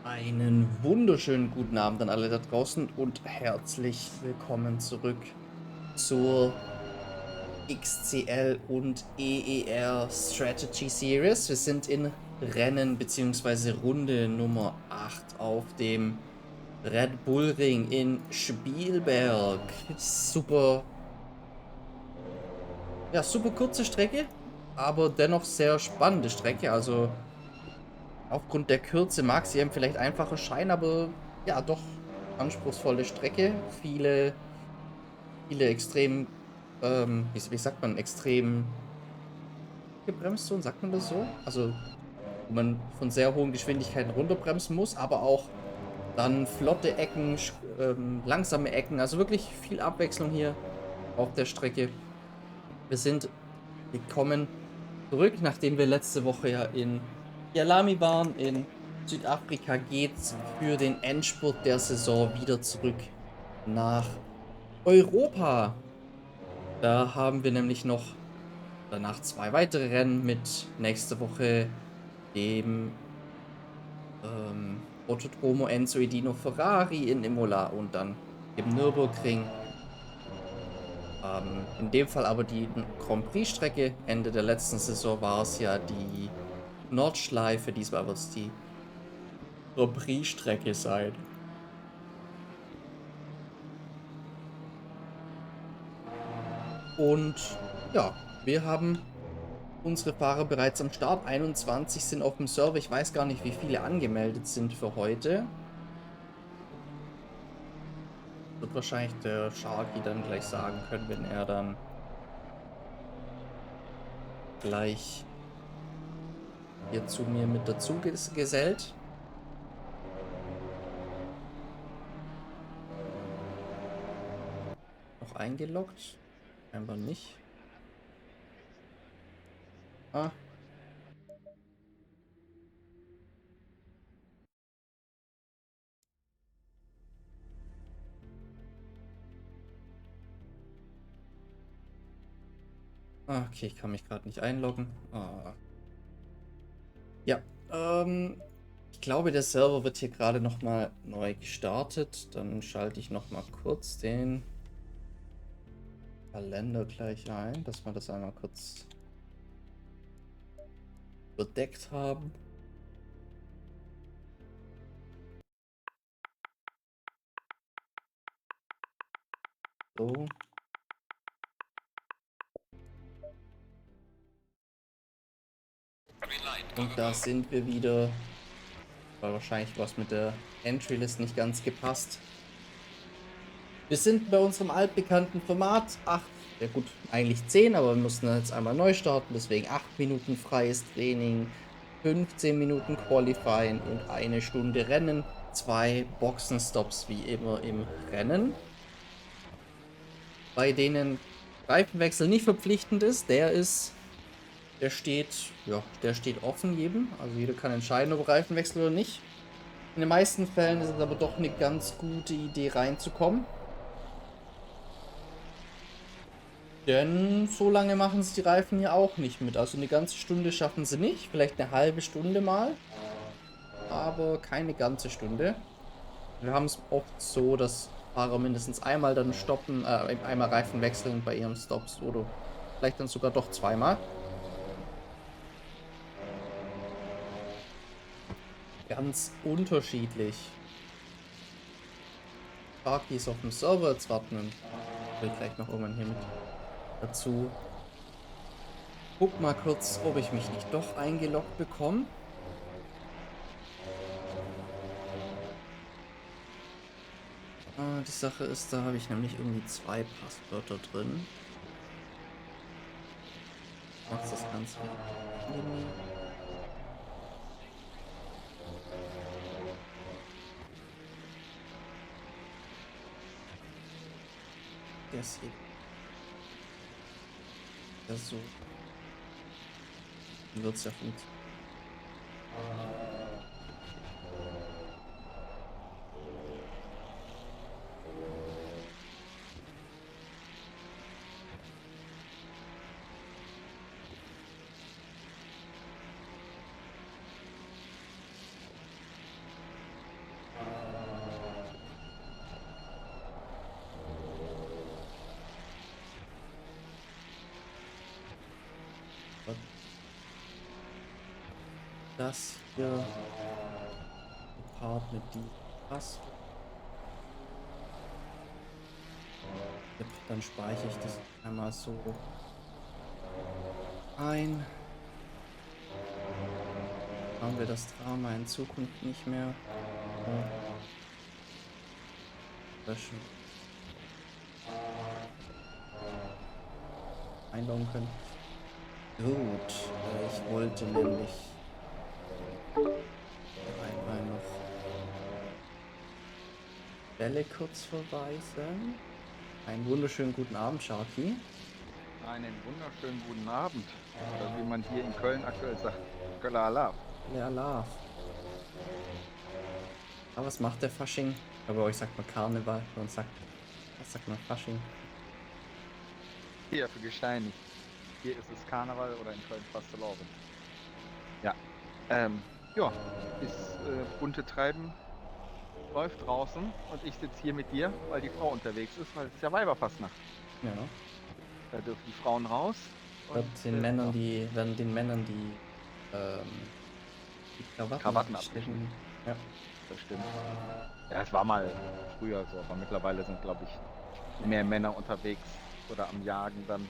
Einen wunderschönen guten Abend an alle da draußen und herzlich willkommen zurück zur XCL und EER Strategy Series. Wir sind in Rennen bzw. Runde Nummer 8 auf dem RedbullRing in Spielberg. Super, ja, super kurze Strecke, aber dennoch sehr spannende Strecke. Also aufgrund der Kürze mag sie einem vielleicht einfach erscheinen, aber ja, doch anspruchsvolle Strecke. Viele extrem, wie sagt man, extrem gebremst, so, sagt man das so? Also, wo man von sehr hohen Geschwindigkeiten runterbremsen muss, aber auch dann flotte Ecken, langsame Ecken. Also wirklich viel Abwechslung hier auf der Strecke. Wir sind gekommen zurück, nachdem wir letzte Woche ja in Kyalami waren. In Südafrika geht's für den Endspurt der Saison wieder zurück nach Europa. Da haben wir nämlich noch danach 2 weitere Rennen mit nächste Woche dem Autodromo Enzo Edino Ferrari in Imola und dann dem Nürburgring. In dem Fall aber die Grand Prix-Strecke. Ende der letzten Saison war es ja die Nordschleife. Diesmal wird es die Grand Prix-Strecke sein. Und ja, wir haben unsere Fahrer bereits am Start. 21 sind auf dem Server. Ich weiß gar nicht, wie viele angemeldet sind für heute. Wird wahrscheinlich der Sharky dann gleich sagen können, wenn er dann gleich hier zu mir mit dazu gesellt. Noch eingeloggt? Scheinbar nicht. Ah. Okay, ich kann mich gerade nicht einloggen. Ah. Ja, ich glaube, der Server wird hier gerade noch mal neu gestartet. Dann schalte ich noch mal kurz den Kalender gleich ein, dass wir das einmal kurz bedeckt haben. So. Und da sind wir wieder. Weil wahrscheinlich was mit der Entry-List nicht ganz gepasst. Wir sind bei unserem altbekannten Format 8, ja gut, eigentlich 10, aber wir mussten jetzt einmal neu starten, deswegen 8 Minuten freies Training, 15 Minuten Qualifying und 1 Stunde Rennen, 2 Boxenstops wie immer im Rennen, bei denen Reifenwechsel nicht verpflichtend ist. Der steht offen jedem, also jeder kann entscheiden, ob Reifenwechsel oder nicht. In den meisten Fällen ist es aber doch eine ganz gute Idee reinzukommen. Denn so lange machen es die Reifen ja auch nicht mit. Also eine ganze Stunde schaffen sie nicht, vielleicht eine halbe Stunde mal, aber keine ganze Stunde. Wir haben es oft so, dass Fahrer mindestens einmal dann stoppen, einmal Reifen wechseln bei ihren Stops oder vielleicht dann sogar doch zweimal. Ganz unterschiedlich. Sparky ist auf dem Server, jetzt warten wir will gleich noch irgendwann hier mit dazu. Guck mal kurz, ob ich mich nicht doch eingeloggt bekomme. Die Sache ist, da habe ich nämlich irgendwie 2 Passwörter drin. Macht das Ganze recht angenehm. Das hier. Das so. Wird es ja funktionieren. das hier gepaart mit die Taste. Dann speichere ich das einmal so ein. Haben wir das Drama in Zukunft nicht mehr. So. Löschen. Einloggen können. Gut. Ich wollte nämlich hier einmal noch Bälle kurz verweisen. Einen wunderschönen guten Abend, Sharky. Einen wunderschönen guten Abend. Oder wie man hier in Köln aktuell sagt, Köller Alarv. Le Alarv. Aber was macht der Fasching? Aber euch sagt man Karneval. Bei uns was sagt man Fasching? Hier für gesteinigt. Hier ist es Karneval oder in Köln Fastelovend. Ja. Ja, ist bunte Treiben läuft draußen und ich sitze hier mit dir, weil die Frau unterwegs ist, weil es ist ja Weiberfastnacht. Ja. Da dürfen die Frauen raus. Und, Werden den Männern die Krawatten Krawatten abgeschnitten. abgeschnitten. Ja. Das stimmt. Ja, es war mal früher so, aber mittlerweile sind, glaube ich, mehr Männer unterwegs oder am Jagen dann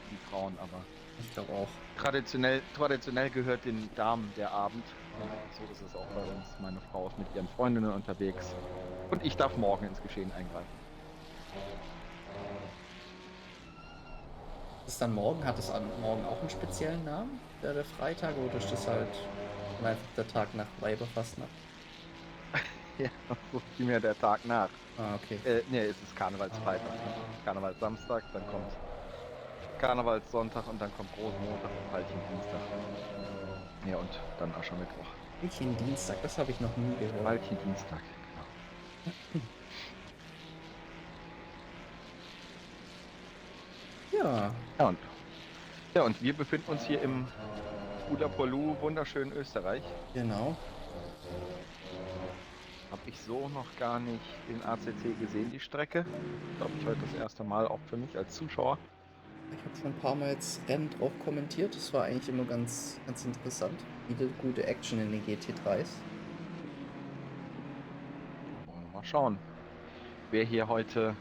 wie Frauen, aber Ich glaube auch. traditionell gehört den Damen der Abend. So ist es auch bei uns. Meine Frau ist mit ihren Freundinnen unterwegs und ich darf morgen ins Geschehen eingreifen. Ist dann morgen? Hat es morgen auch einen speziellen Namen? Der Freitag? Oder ist das halt einfach der Tag nach Weiberfastnacht? Ja, so viel mehr der Tag nach. Ah, okay. Nee, es ist Karnevalsfreitag. Karnevalssamstag, dann kommt Karnevalssonntag und dann kommt Rosenmontag und Valentinstag. Ja, und dann Aschermittwoch. Dienstag, das habe ich noch nie gehört. Valentinstag, genau. Ja. Und wir befinden uns hier im Udapolu, wunderschönen Österreich. Genau. Habe ich so noch gar nicht den ACC gesehen, die Strecke. Glaube ich heute das erste Mal auch für mich als Zuschauer. Ich habe schon ein paar Mal jetzt Rennen drauf kommentiert. Das war eigentlich immer ganz interessant. Viele gute Action in den GT3s. Wollen wir mal schauen, wer hier heute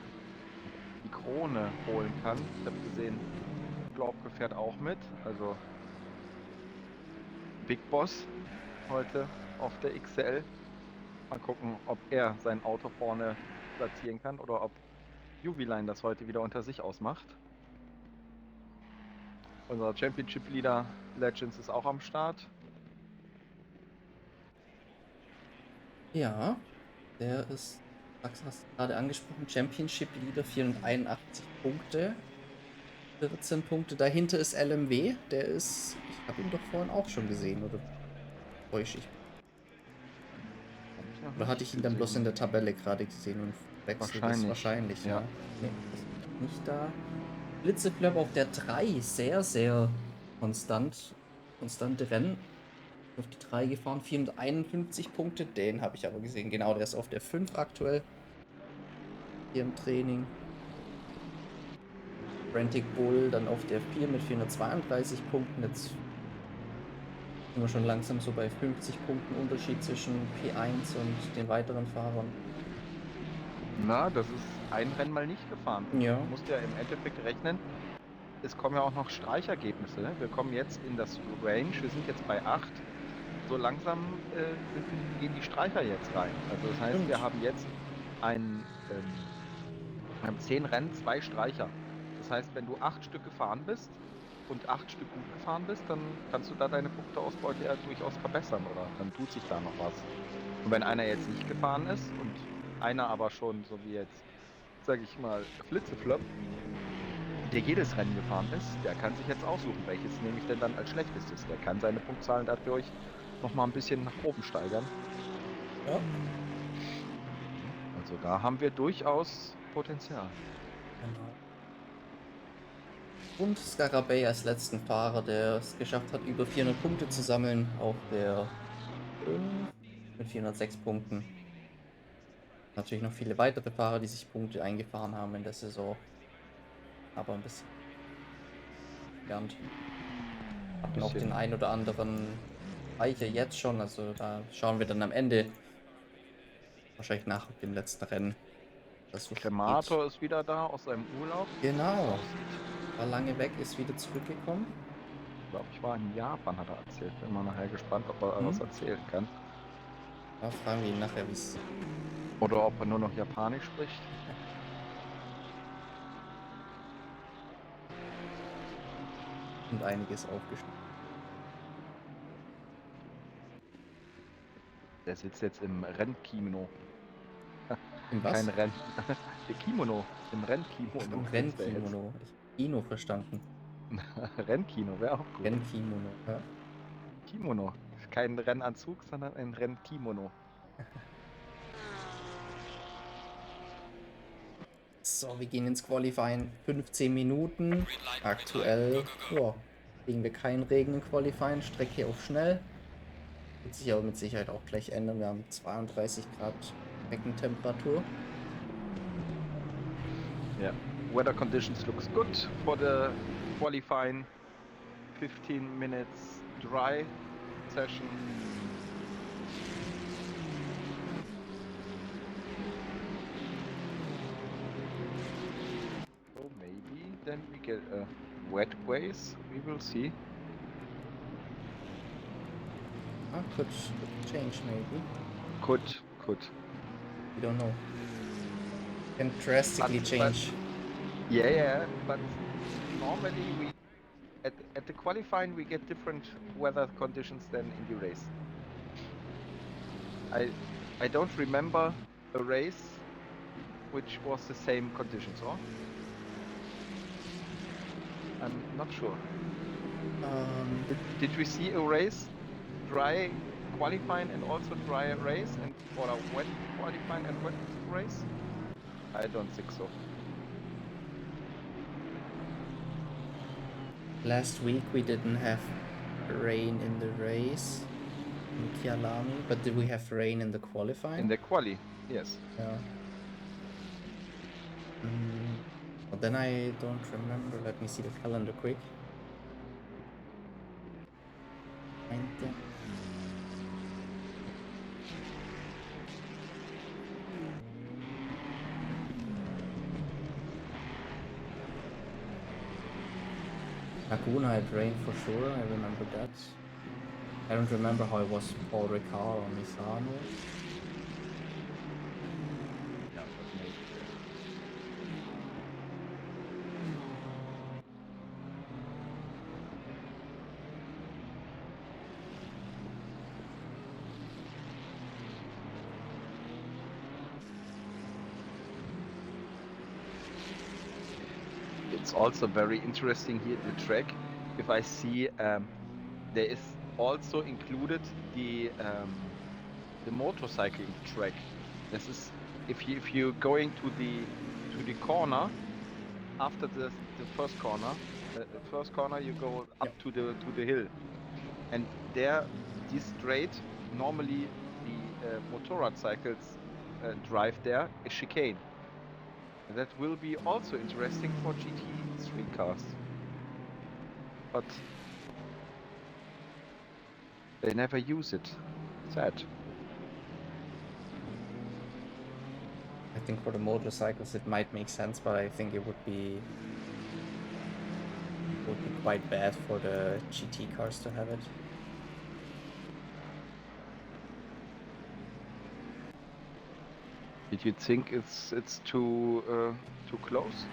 die Krone holen kann. Ich habe gesehen, Glaubke fährt auch mit. Also Big Boss heute auf der XCL. Mal gucken, ob er sein Auto vorne platzieren kann oder ob Jubilein das heute wieder unter sich ausmacht. Unser Championship Leader Legends ist auch am Start. Ja, der ist, hast du gerade angesprochen, Championship Leader, 481 Punkte. 14 Punkte. Dahinter ist LMW. Der ist, ich habe ihn doch vorhin auch schon gesehen, oder täusche ich mich? Oder hatte ich ihn dann bloß in der Tabelle gerade gesehen und wechsle das wahrscheinlich, ja. Nee, das ist nicht da. Blitzeflop auf der 3, sehr konstante Rennen. Auf die 3 gefahren, 451 Punkte, den habe ich aber gesehen. Genau, der ist auf der 5 aktuell. Hier im Training. Frantic Bull dann auf der 4 mit 432 Punkten. Jetzt sind wir schon langsam so bei 50 Punkten Unterschied zwischen P1 und den weiteren Fahrern. Na, das ist ein Rennen mal nicht gefahren. Ja. Du musst ja im Endeffekt rechnen, es kommen ja auch noch Streichergebnisse. Ne? Wir kommen jetzt in das Range, wir sind jetzt bei 8. So langsam gehen die Streicher jetzt rein. Also das heißt, wir haben jetzt wir haben 10 Rennen, 2 Streicher. Das heißt, wenn du 8 Stück gefahren bist und 8 Stück gut gefahren bist, dann kannst du da deine Punkteausbeute ja durchaus verbessern oder dann tut sich da noch was. Und wenn einer jetzt nicht gefahren ist und einer aber schon, so wie jetzt, sage ich mal, Flitzeflop, der jedes Rennen gefahren ist, der kann sich jetzt aussuchen, welches nehme ich denn dann als schlechtestes. Der kann seine Punktzahlen dadurch nochmal ein bisschen nach oben steigern. Ja. Also da haben wir durchaus Potenzial. Genau. Und Scarabэй als letzten Fahrer, der es geschafft hat, über 400 Punkte zu sammeln, auf der 5 mit 406 Punkten. Natürlich noch viele weitere Fahrer, die sich Punkte eingefahren haben in der Saison. Aber ein bisschen entfernt. Hatten auch den ein oder anderen Reiche jetzt schon, also da schauen wir dann am Ende, wahrscheinlich nach dem letzten Rennen, das so steht. Kremator ist wieder da aus seinem Urlaub, wie es Genau, aussieht. war lange weg, ist wieder zurückgekommen. Ich glaube, ich war in Japan, hat er erzählt. Bin mal nachher gespannt, ob er Hm? was erzählen kann. Da fragen wir ihn nachher, wie es Oder ob er nur noch Japanisch spricht. und einiges aufgeschnitten. Der sitzt jetzt im Rennkimono. Im Kein was? Renn. Der Kimono. Im Ach, im Rennkimono sitzt er jetzt. Rennkimono. Ich hab Kino verstanden. Rennkino wäre auch gut. Rennkimono, ja. Kimono. Kein Rennanzug, sondern ein Rennkimono. So, wir gehen ins Qualifying. 15 Minuten. Aktuell, ja, kriegen wir keinen Regen im Qualifying. Strecke auf schnell. Wird sich aber mit Sicherheit auch gleich ändern. Wir haben 32 Grad Beckentemperatur. Yeah. Weather conditions looks good for the qualifying 15 minutes dry session. So maybe then we get a wet race. We will see. Could change maybe. Could. We don't know. Can drastically change. Yeah, but normally we at the qualifying we get different weather conditions than in the race. I don't remember a race which was the same conditions, or? I'm not sure. Did we see a race, dry qualifying and also dry race, and or a wet qualifying and wet race? I don't think so. Last week we didn't have rain in the race in Kyalami, but did we have rain in the qualifying? In the quali, yes. Yeah. Well, then I don't remember. Let me see the calendar quick. Laguna had rain for sure, I remember that. I don't remember how it was Paul Ricard or Misano. Yeah, but maybe. It's also very interesting here the track. If I see there is also included the motorcycling track. This is if you're going to the corner after the first corner. The first corner you go up to the hill, and there this straight normally the motorcycles drive there a chicane. That will be also interesting for GT3 cars. But they never use it. Sad. I think for the motorcycles it might make sense, but I think it would be quite bad for the GT cars to have it. Did you think it's too close?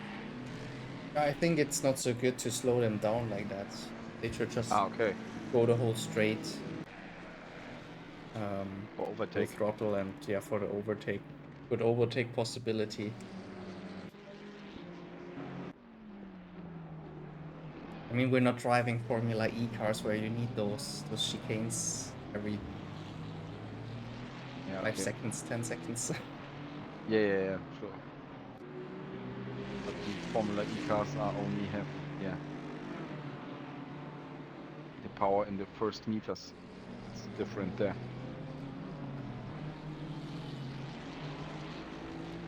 I think it's not so good to slow them down like that. They should just okay. go the whole straight. For overtake. Full throttle and yeah, for the overtake. Good overtake possibility. I mean, we're not driving Formula E cars where you need those chicanes every 5 seconds, 10 seconds. Yeah, sure. But the Formula E cars are only have the power in the first meters. It's different there.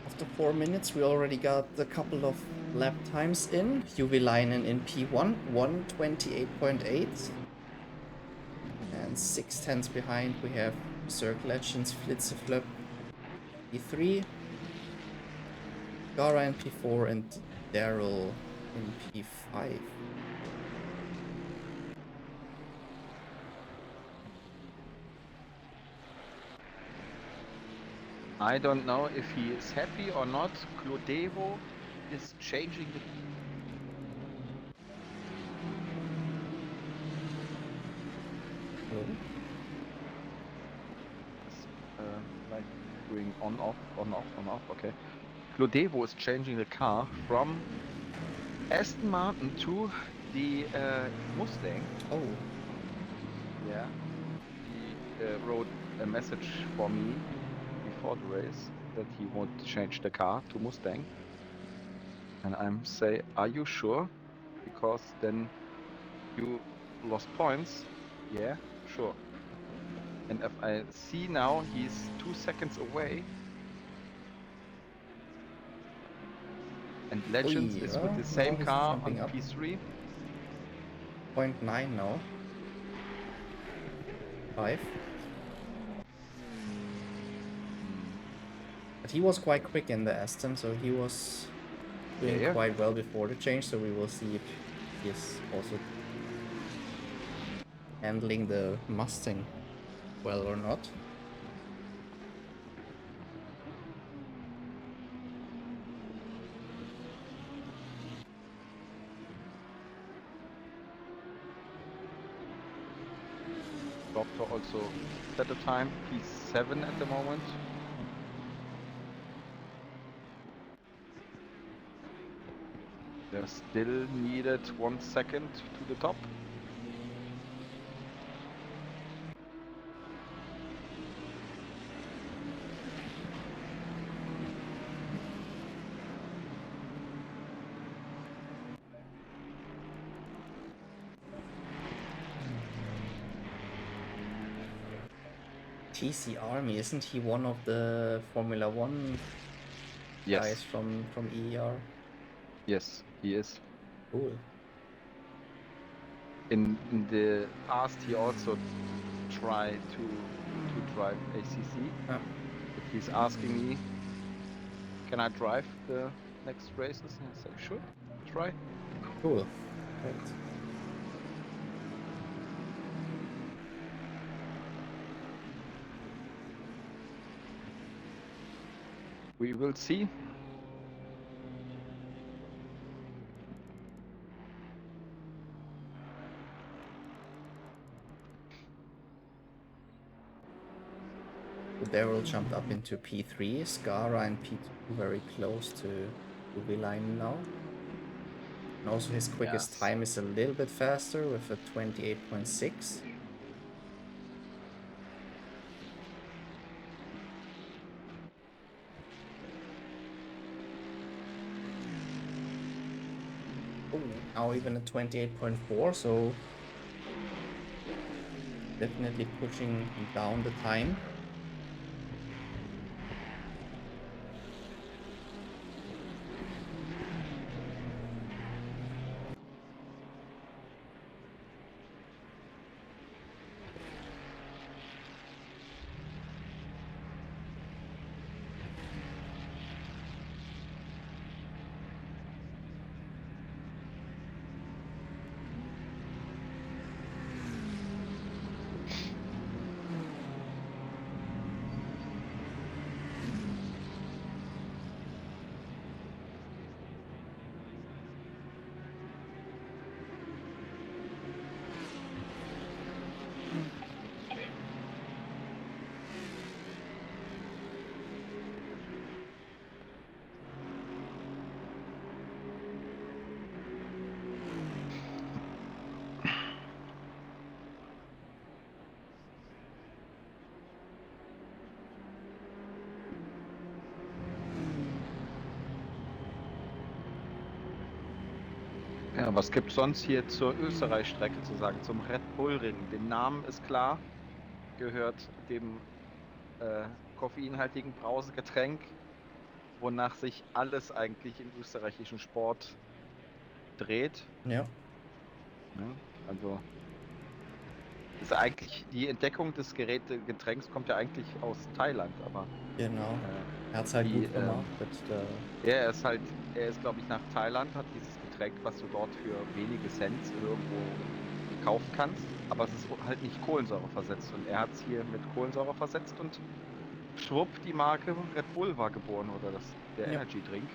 After 4 minutes, we already got a couple of lap times in. Juvilainen in P1, 1:28.8. And And 6 tenths behind we have Cirque Legends, Flitzeflip, P3, Gara in P4, and Daryl in P5. I don't know if he is happy or not. Clodevo is changing the Hello? like doing on off, on off, on off. Okay. Clodevo is changing the car from Aston Martin to the Mustang. Oh, Yeah. He wrote a message for me before the race that he would change the car to Mustang. And I'm say, are you sure? Because then you lost points. Yeah, sure. And if I see now, he's 2 seconds away. And Legends is with the now same he's car jumping on up. P3. 0.9 now. 5. But he was quite quick in the Aston, so he was doing Yeah. quite well before the change, so we will see if he is also handling the Mustang well or not. Doctor also set a time, P7 at the moment. There's still needed 1 second to the top. TC Army, isn't he one of the Formula One guys Yes, from ER? yes, he is. Cool. In the past, he also tried to drive ACC. Ah. But he's asking me, can I drive the next races? And I say, sure, try. Cool. Right. We will see. Daryl jumped up into P3, Skara and P2 very close to V-line now. And also his quickest Yes. time is a little bit faster with a 28.6. Oh, now even a 28.4, so definitely pushing down the time. Ja, was gibt sonst hier zur Österreich-Strecke zu sagen? Zum RedbullRing. Den Namen ist klar, gehört dem koffeinhaltigen Brausegetränk, wonach sich alles eigentlich im österreichischen Sport dreht. Ja. Ja, also ist eigentlich die Entdeckung des Getränks kommt ja eigentlich aus Thailand, aber Genau. Er hat es halt die, gut vermarktet. er ist, glaube ich, nach Thailand, hat dieses Getränk, was du dort für wenige Cent irgendwo kaufen kannst, aber es ist halt nicht Kohlensäure versetzt und er hat es hier mit Kohlensäure versetzt und schwupp, die Marke Red Bull war geboren oder der Ja, Energy Drink.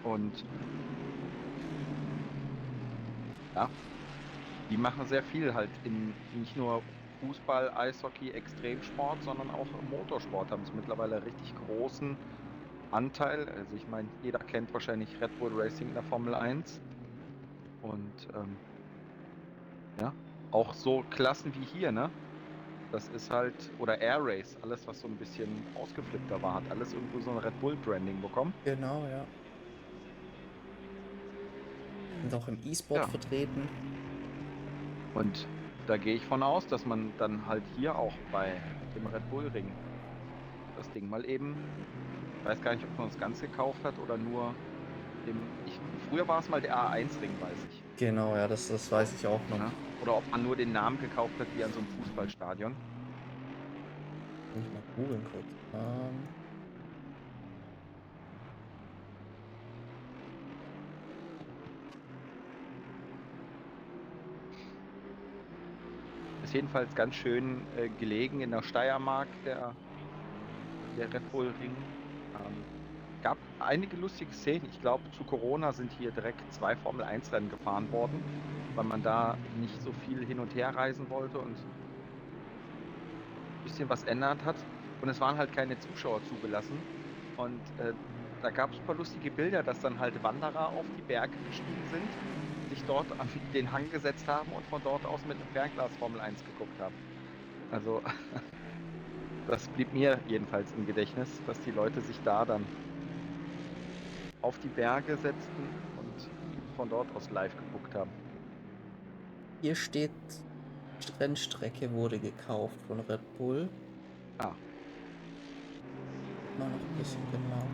Und ja, die machen sehr viel halt in nicht nur Fußball, Eishockey, Extremsport, sondern auch im Motorsport haben sie mittlerweile richtig großen Anteil. Also ich meine, jeder kennt wahrscheinlich Red Bull Racing in der Formel 1. Und ja, auch so Klassen wie hier, ne? Das ist halt, oder Air Race, alles, was so ein bisschen ausgeflippter war, hat alles irgendwo so ein Red Bull Branding bekommen. genau, ja. Und auch im E-Sport Ja, vertreten. und da gehe ich von aus, dass man dann halt hier auch bei dem RedbullRing das Ding mal eben, ich weiß gar nicht, ob man das Ganze gekauft hat oder nur früher war es mal der A1-Ring, weiß ich. Genau, ja, das weiß ich auch noch. Ne? Oder ob man nur den Namen gekauft hat, wie an so einem Fußballstadion. Muss ich mal googeln kurz. Ist jedenfalls ganz schön gelegen in der Steiermark, der Red Bull Ring. Gab einige lustige Szenen. Ich glaube, zu Corona sind hier direkt 2 Formel-1-Rennen gefahren worden, weil man da nicht so viel hin und her reisen wollte und ein bisschen was ändert hat. Und es waren halt keine Zuschauer zugelassen. Und da gab es super lustige Bilder, dass dann halt Wanderer auf die Berge gestiegen sind, sich dort an den Hang gesetzt haben und von dort aus mit einem Fernglas Formel 1 geguckt haben. Also das blieb mir jedenfalls im Gedächtnis, dass die Leute sich da dann auf die Berge setzten und von dort aus live geguckt haben. Hier steht, Rennstrecke wurde gekauft von Red Bull. Ah, Mal noch ein bisschen genau.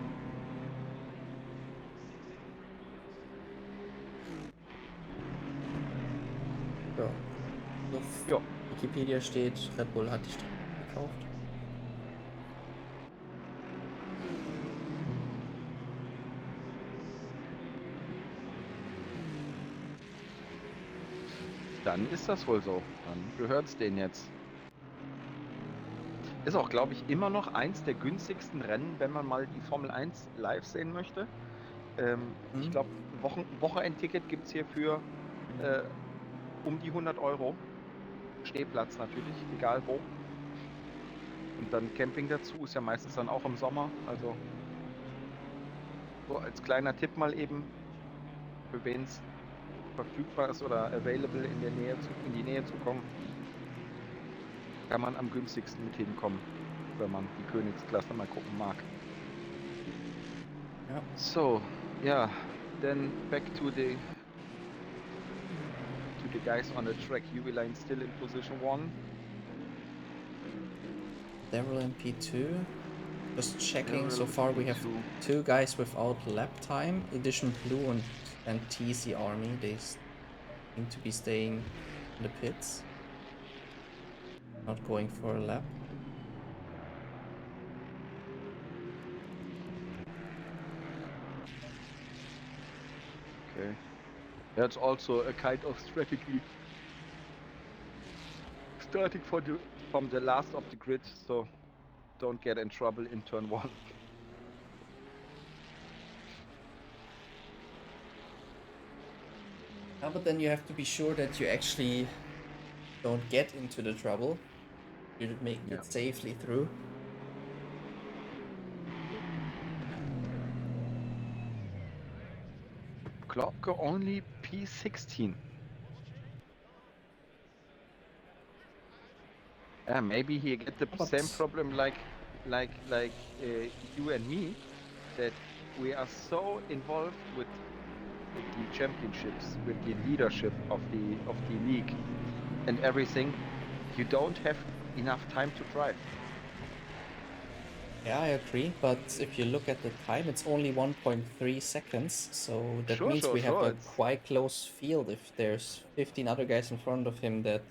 Ja, auf ja. Wikipedia steht, Red Bull hat die Strecke gekauft. Dann ist das wohl so. Dann gehört's denen jetzt. Ist auch, glaube ich, immer noch eins der günstigsten Rennen, wenn man mal die Formel 1 live sehen möchte. Ich Hm? glaube, Wochenendticket gibt es hier für äh, um die 100 Euro. Stehplatz natürlich, egal wo. Und dann Camping dazu, ist ja meistens dann auch im Sommer. Also so als kleiner Tipp mal eben, für wen es verfügbar ist oder available in die Nähe zu kommen, kann man am günstigsten mit hinkommen, wenn man die Königsklasse mal gucken mag. Ja. So, yeah, then back to the guys on the track. Jubiline still in position 1. Devil in P2. Just checking, so Devil far we have P2. 2 guys without lap time. Edition Blue and TC Army, they seem to be staying in the pits. Not going for a lap. Okay. That's also a kind of strategy. Starting from the last of the grid, so don't get in trouble in turn 1. Yeah, but then you have to be sure that you actually don't get into the trouble. You make Yeah. it safely through. Klopke only P16. Yeah, maybe he get the same But problem like you and me, that we are so involved with the championships, with the leadership of the league and everything. You don't have enough time to drive. yeah, I agree. But if you look at the time, it's only 1.3 seconds. So that means we have Sure. a It's quite close field if there's 15 other guys in front of him that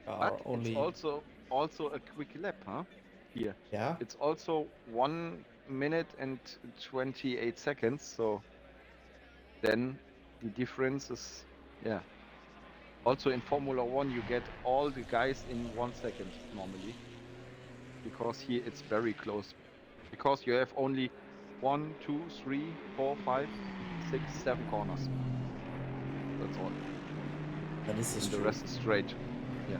are it's only. also a quick lap, huh? Here. Yeah. It's also 1 minute and 28 seconds, so then the difference is, yeah. Also in Formula One, you get all the guys in 1 second normally, because here it's very close. Because you have only 1, 2, 3, 4, 5, 6, 7 corners. That's all. This is And the true. rest is straight. Yeah.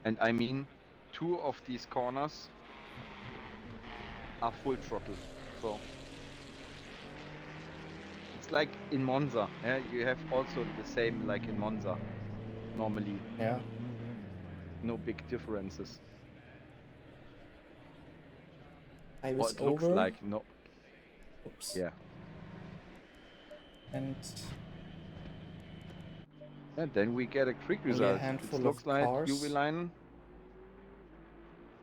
And I mean, 2 of these corners are full throttle. So it's like in Monza. Yeah, you have also the same like in Monza. Normally, Yeah. no big differences. I Or was it looks over. like no. Oops. Yeah. And And then we get a quick only a result. It handful of looks like UV cars. Line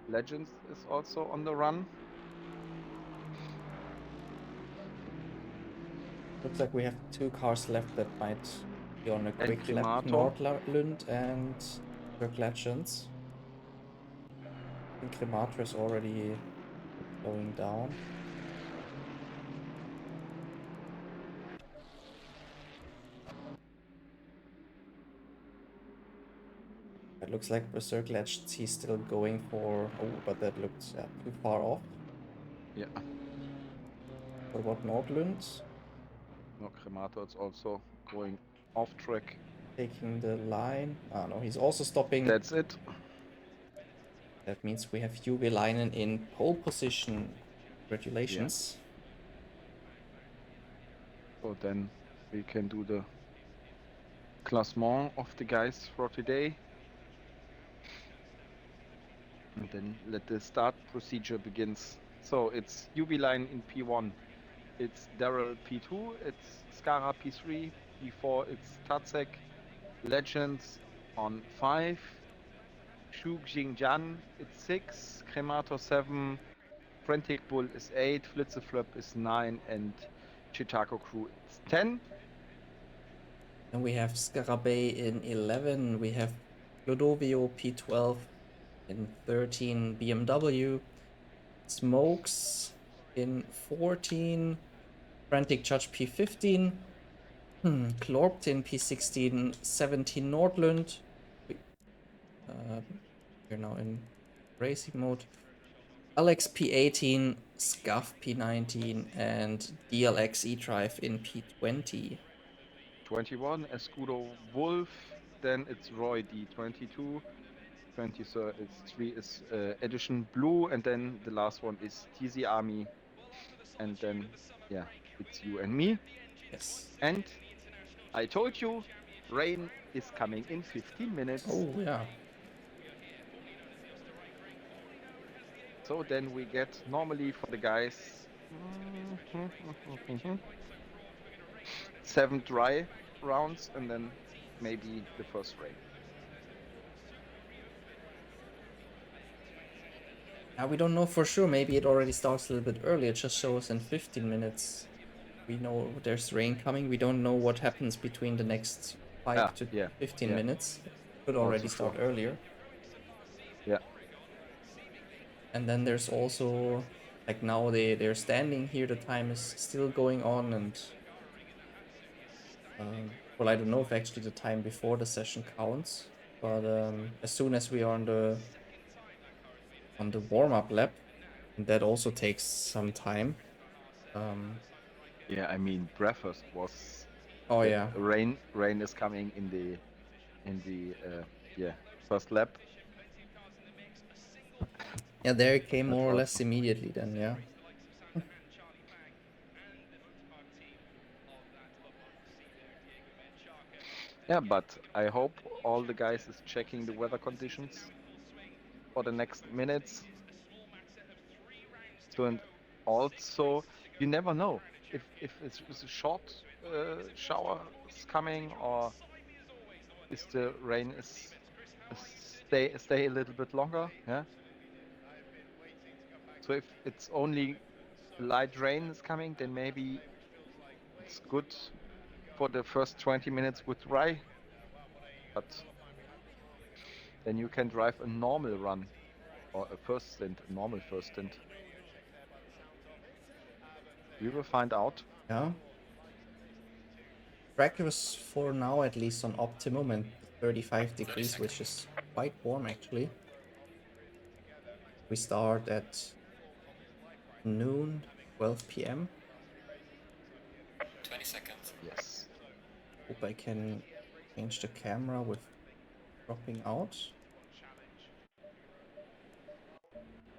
Legends is also on the run. Looks like we have 2 cars left that might be on a And quick lap. Cremator. Nordlund and Dirk Legends. I think Cremator is already slowing down. It looks like Berserk Legends he's still going for. Oh, but that looked too far off. Yeah. What about Nordlund? No, Cremator is also going off track. Taking the line. Ah, no, he's also stopping. That's it. That means we have Juve Leinen in pole position. Congratulations. So then we can do the classement of the guys for today. And then let the start procedure begins. So it's UV line in P1. It's Daryl P2. It's Skara P3. P4 it's Tatsek. Legends on 5. Shu Xingjian it's 6. Cremator 7. Frantic Bull is 8. Flitzeflop is 9. And Chitako Crew it's 10. Then we have Scarabay in 11. We have Clodovio P12 in 13. BMW. Smokes in 14. Frantic Judge P15. Clorptin P16. 17 Nordlund. We're now in racing mode. Alex P18. Scuff P19. And DLX E-Drive in P20. 21 Escudo Wolf. Then it's Roy D22. 23 is Edition Blue, and then the last one is TZ Army, and then yeah, it's you and me. Yes. And I told you, rain is coming in 15 minutes. Oh, yeah. So then we get normally for the guys 7 dry rounds, and then maybe the first rain. We don't know for sure. Maybe it already starts a little bit earlier. It just shows in 15 minutes. We know there's rain coming. We don't know what happens between the next 5 to 15 minutes. It could already start earlier. Yeah. And then there's also, like now they're standing here. The time is still going on. And well, I don't know if actually the time before the session counts. But as soon as we are on the warm-up lap, and that also takes some time. Yeah, I mean, breakfast was. Oh yeah. Rain is coming in the first lap. Yeah, there it came That's more or less awesome. immediately then, yeah. Yeah, but I hope all the guys is checking the weather conditions for the next minutes. So, and also, you never know if it's a short shower is coming, or is the rain is stay a little bit longer. Yeah. So if it's only light rain is coming, then maybe it's good for the first 20 minutes with dry, but then you can drive a normal run or a first stint, a normal first stint. We will find out. Yeah. Track was for now at least on optimum and 35 degrees, which is quite warm actually. We start at noon, 12 p.m. 20 seconds. Yes. Hope I can change the camera with dropping out.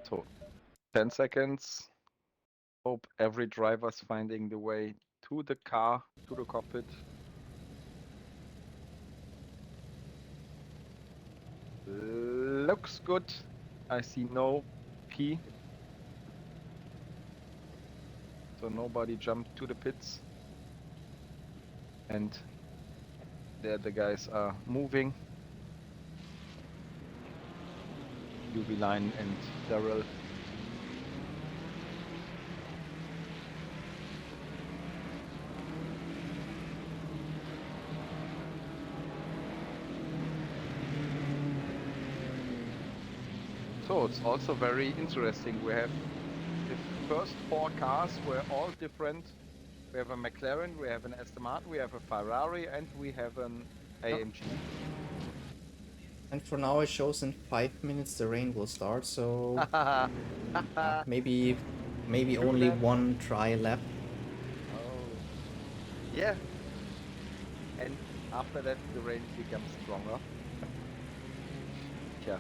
So 10 seconds. Hope every driver's finding the way to the car, to the cockpit. Looks good. I see no P. So nobody jumped to the pits. And there the guys are moving. UV Line and Daryl. So it's also very interesting. We have the first 4 cars were all different. We have a McLaren, we have an Aston Martin, we have a Ferrari, and we have an AMG. And for now it shows in 5 minutes the rain will start, so maybe only laps. one try lap. Oh, yeah. And after that, the rain becomes stronger. Yeah.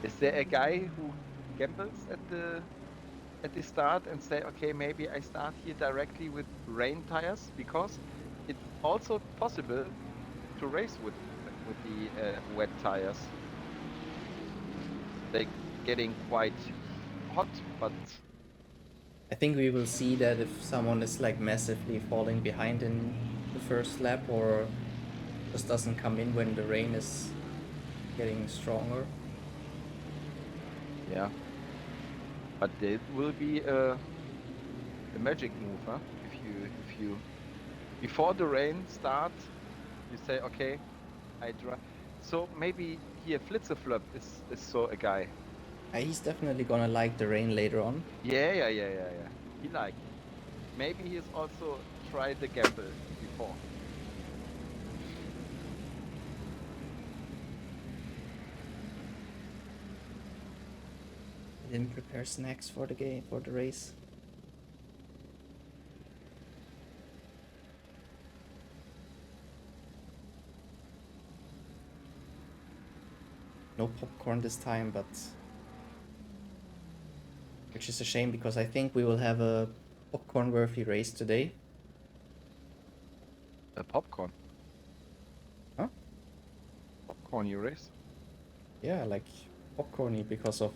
Is there a guy who gambles at the start and say, okay, maybe I start here directly with rain tires, because it's also possible to race with the wet tires. They're getting quite hot, but I think we will see that if someone is like massively falling behind in the first lap or just doesn't come in when the rain is getting stronger. yeah. But it will be a magic move, huh? If you before the rain starts, you say, okay, I drive. So maybe here Flitzerflop is so a guy. He's definitely gonna like the rain later on. Yeah. He like. Maybe he's also tried the gamble before. He didn't prepare snacks for the game, for the race. No popcorn this time, but which is a shame because I think we will have a popcorn-worthy race today. A popcorn. Huh? Popcorn you race? Yeah, like popcorny because of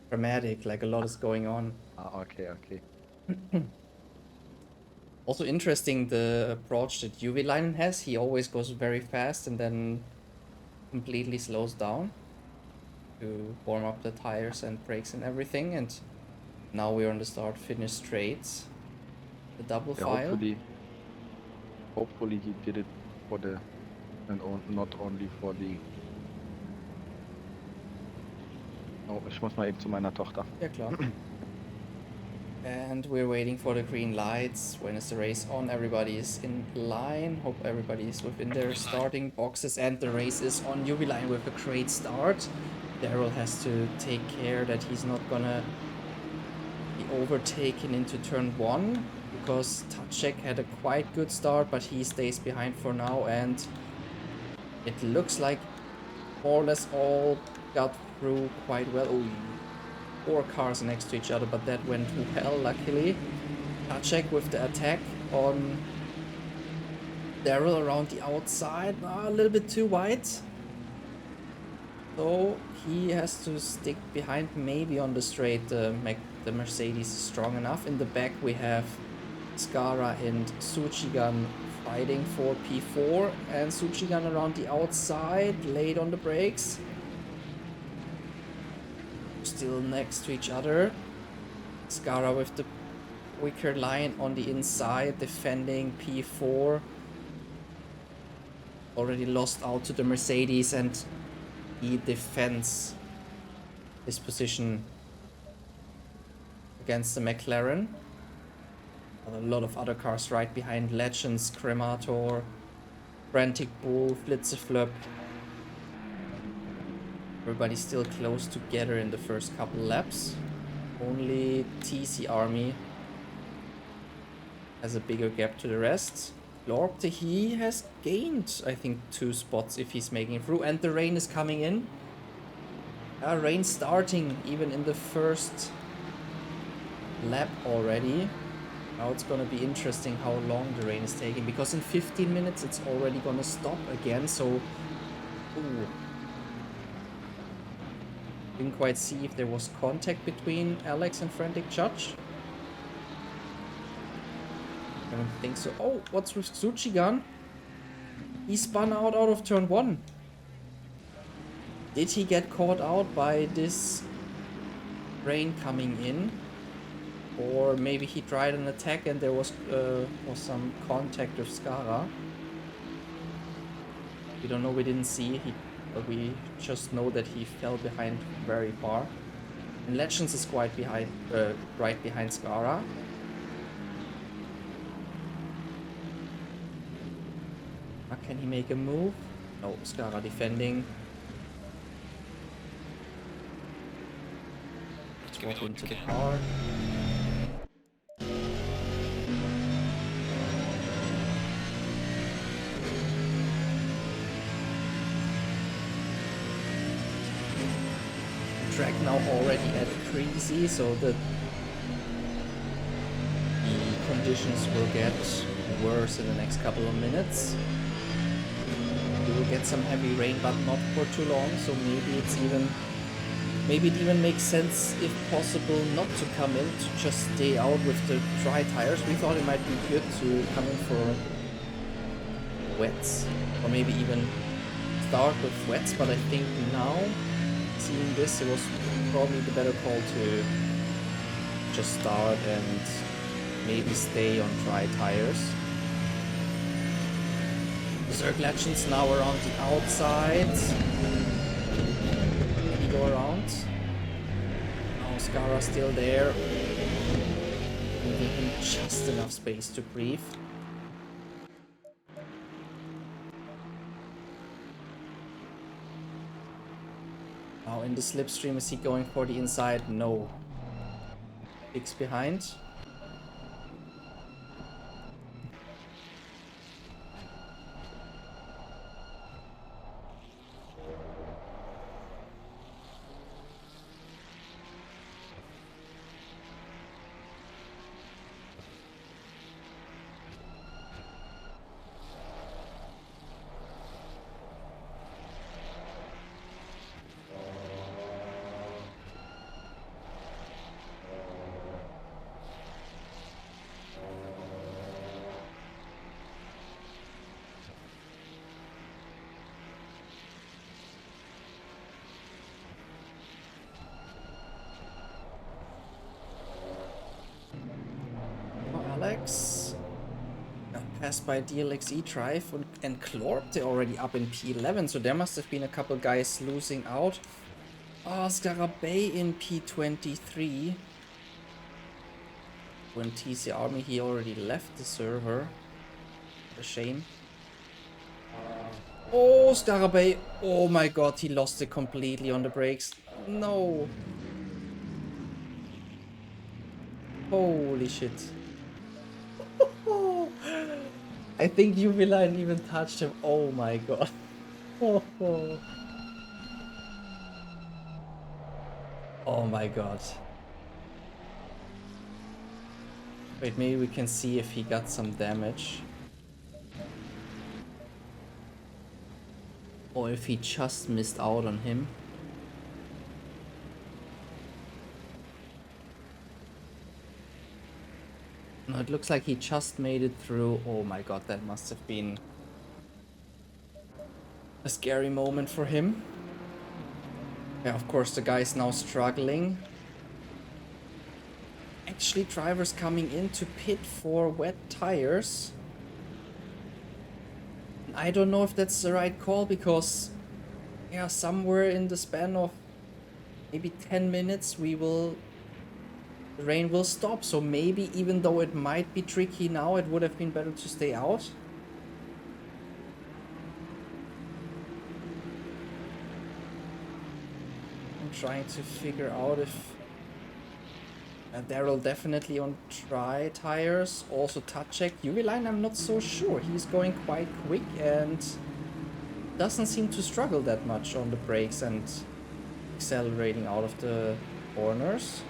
dramatic, like a lot is going on. Okay. Also interesting the approach that UV-Line has. He always goes very fast and then completely slows down to warm up the tires and brakes and everything. And now we're on the start-finish straights. The double file. Hopefully he did it for the, and not only for the. Oh, ich muss mal eben zu meiner Tochter. Ja, klar. And we're waiting for the green lights. When is the race on? Everybody is in line. Hope everybody is within their starting boxes. And the race is on. UV Line with a great start. Daryl has to take care that he's not gonna be overtaken into turn 1. Because Tacek had a quite good start, but he stays behind for now. And it looks like more or less all got through quite well. Oh, 4 cars next to each other, but that went well, luckily. Tacek with the attack on Daryl around the outside. A little bit too wide. So he has to stick behind, maybe on the straight. The Mercedes is strong enough. In the back we have Skara and Suchigan fighting for P4. And Suchigan around the outside, late on the brakes. Still next to each other. Skara with the quicker line on the inside, defending P4. Already lost out to the Mercedes, and he defends his position against the McLaren. A lot of other cars right behind. Legends, Cremator, Frantic Bull, Flitzeflip. Everybody's still close together in the first couple laps. Only TC Army has a bigger gap to the rest. Lorpte, he has gained, I think, 2 spots if he's making it through. And the rain is coming in. Rain starting even in the first lap already. Now it's gonna be interesting how long the rain is taking, because in 15 minutes it's already gonna stop again, so... Ooh. Didn't quite see if there was contact between Alex and Frantic Judge. I don't think so. Oh, what's with Tsuchigan? He spun out of turn 1. Did he get caught out by this rain coming in? Or maybe he tried an attack and there was some contact with Skara. We don't know, we didn't see, but we just know that he fell behind very far. And Legends is quite behind, right behind Skara. Can he make a move? No, Skara defending. Let's walk into the car. Track now already at Creasy, so the conditions will get worse in the next couple of minutes. We will get some heavy rain, but not for too long, so maybe it even makes sense, if possible, not to come in, to just stay out with the dry tires. We thought it might be good to come in for wets, or maybe even start with wets, but I think now, seeing this, it was probably the better call to just start and maybe stay on dry tires. Zerg Legends now around the outside. Maybe go around. Oh, Skara still there. Giving him just enough space to breathe. Now in the slipstream, is he going for the inside? No. Big's behind. Alex passed by DLXE Drive and Clorp, they're already up in P11, so there must have been a couple guys losing out. Oh, Scarabay in P23. When TC Army, he already left the server. A shame. Oh, Scarabay. Oh my god, he lost it completely on the brakes. No. Holy shit. I think Jubiline even touched him. Oh my god. Oh my god. Wait, maybe we can see if he got some damage. Or if he just missed out on him. No, it looks like he just made it through. Oh my god, that must have been a scary moment for him. Yeah, of course the guy is now struggling. actually drivers coming into pit for wet tires. I don't know if that's the right call because, yeah, somewhere in the span of maybe 10 minutes the rain will stop. So maybe even though it might be tricky now, it would have been better to stay out. I'm trying to figure out if Daryl definitely on dry tires. Also touch check. Line, I'm not so sure. He's going quite quick and doesn't seem to struggle that much on the brakes and accelerating out of the corners.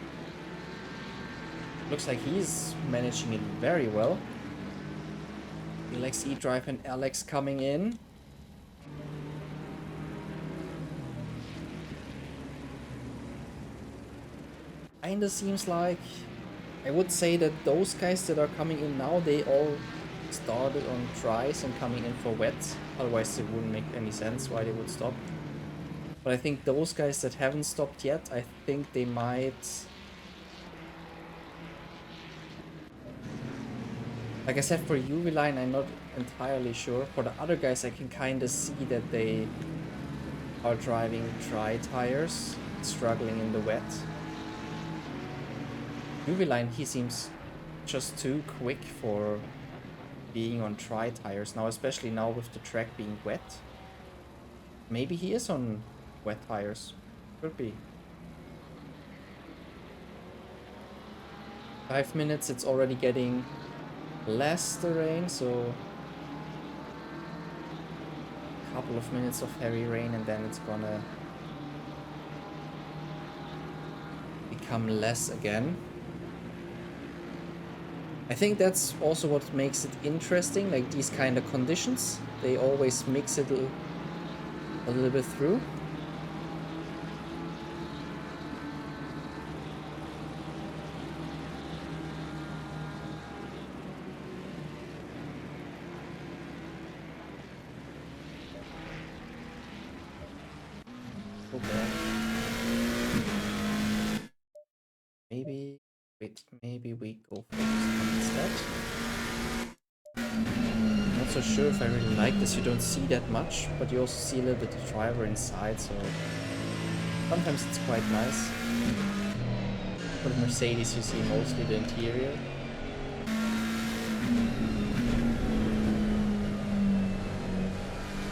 Looks like he's managing it very well. Alex E-Drive and Alex coming in. Kinda seems like, I would say that those guys that are coming in now, they all started on dries and coming in for wets. Otherwise it wouldn't make any sense why they would stop. But I think those guys that haven't stopped yet, I think they might... Like I said, for Line, I'm not entirely sure. For the other guys, I can kind of see that they are driving dry tires, struggling in the wet. Line, he seems just too quick for being on dry tires now, especially now with the track being wet. Maybe he is on wet tires. Could be. 5 minutes, it's already getting less the rain, so a couple of minutes of heavy rain and then it's gonna become less again. I think that's also what makes it interesting, like these kind of conditions. They always mix it a little bit through. Okay. Maybe we go for this instead. Not so sure if I really like this. You don't see that much, but you also see a little bit of driver inside, so sometimes it's quite nice. For the Mercedes, you see mostly the interior.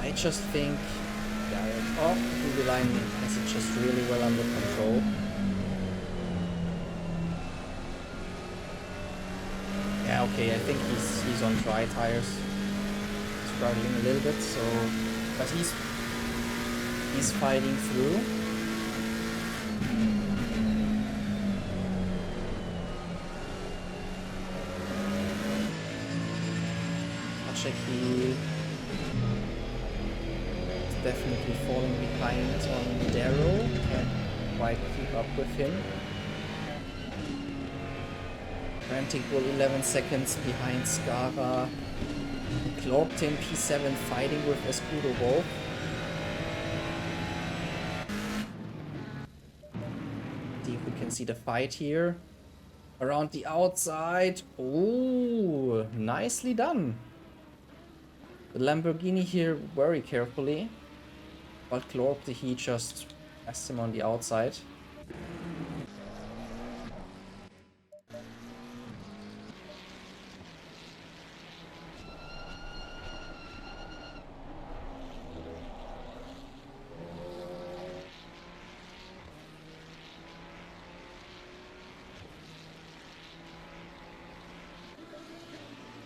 I just think, the line has it just really well under control. Yeah, okay, I think he's on dry tires, struggling a little bit. So, but he's fighting through. He is definitely falling behind on Darrow. Can't quite keep up with him. Frantic Bull 11 seconds behind Scara. Clogged him P7 fighting with Escudo Wolf. See if we can see the fight here. Around the outside. Oh, nicely done. The Lamborghini here very carefully, but Glorp, he just passed him on the outside.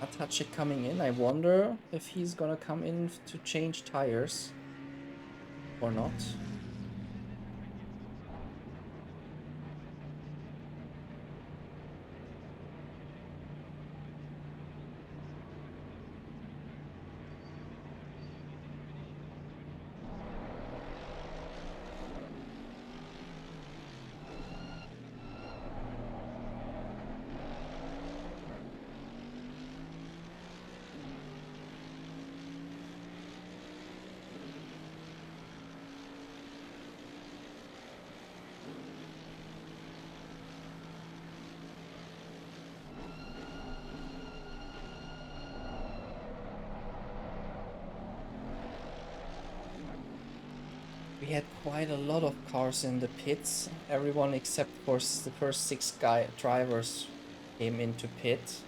Atache coming in. I wonder if he's gonna come in to change tires or not. We had quite a lot of cars in the pits. Everyone except for the first 6 drivers came into pit.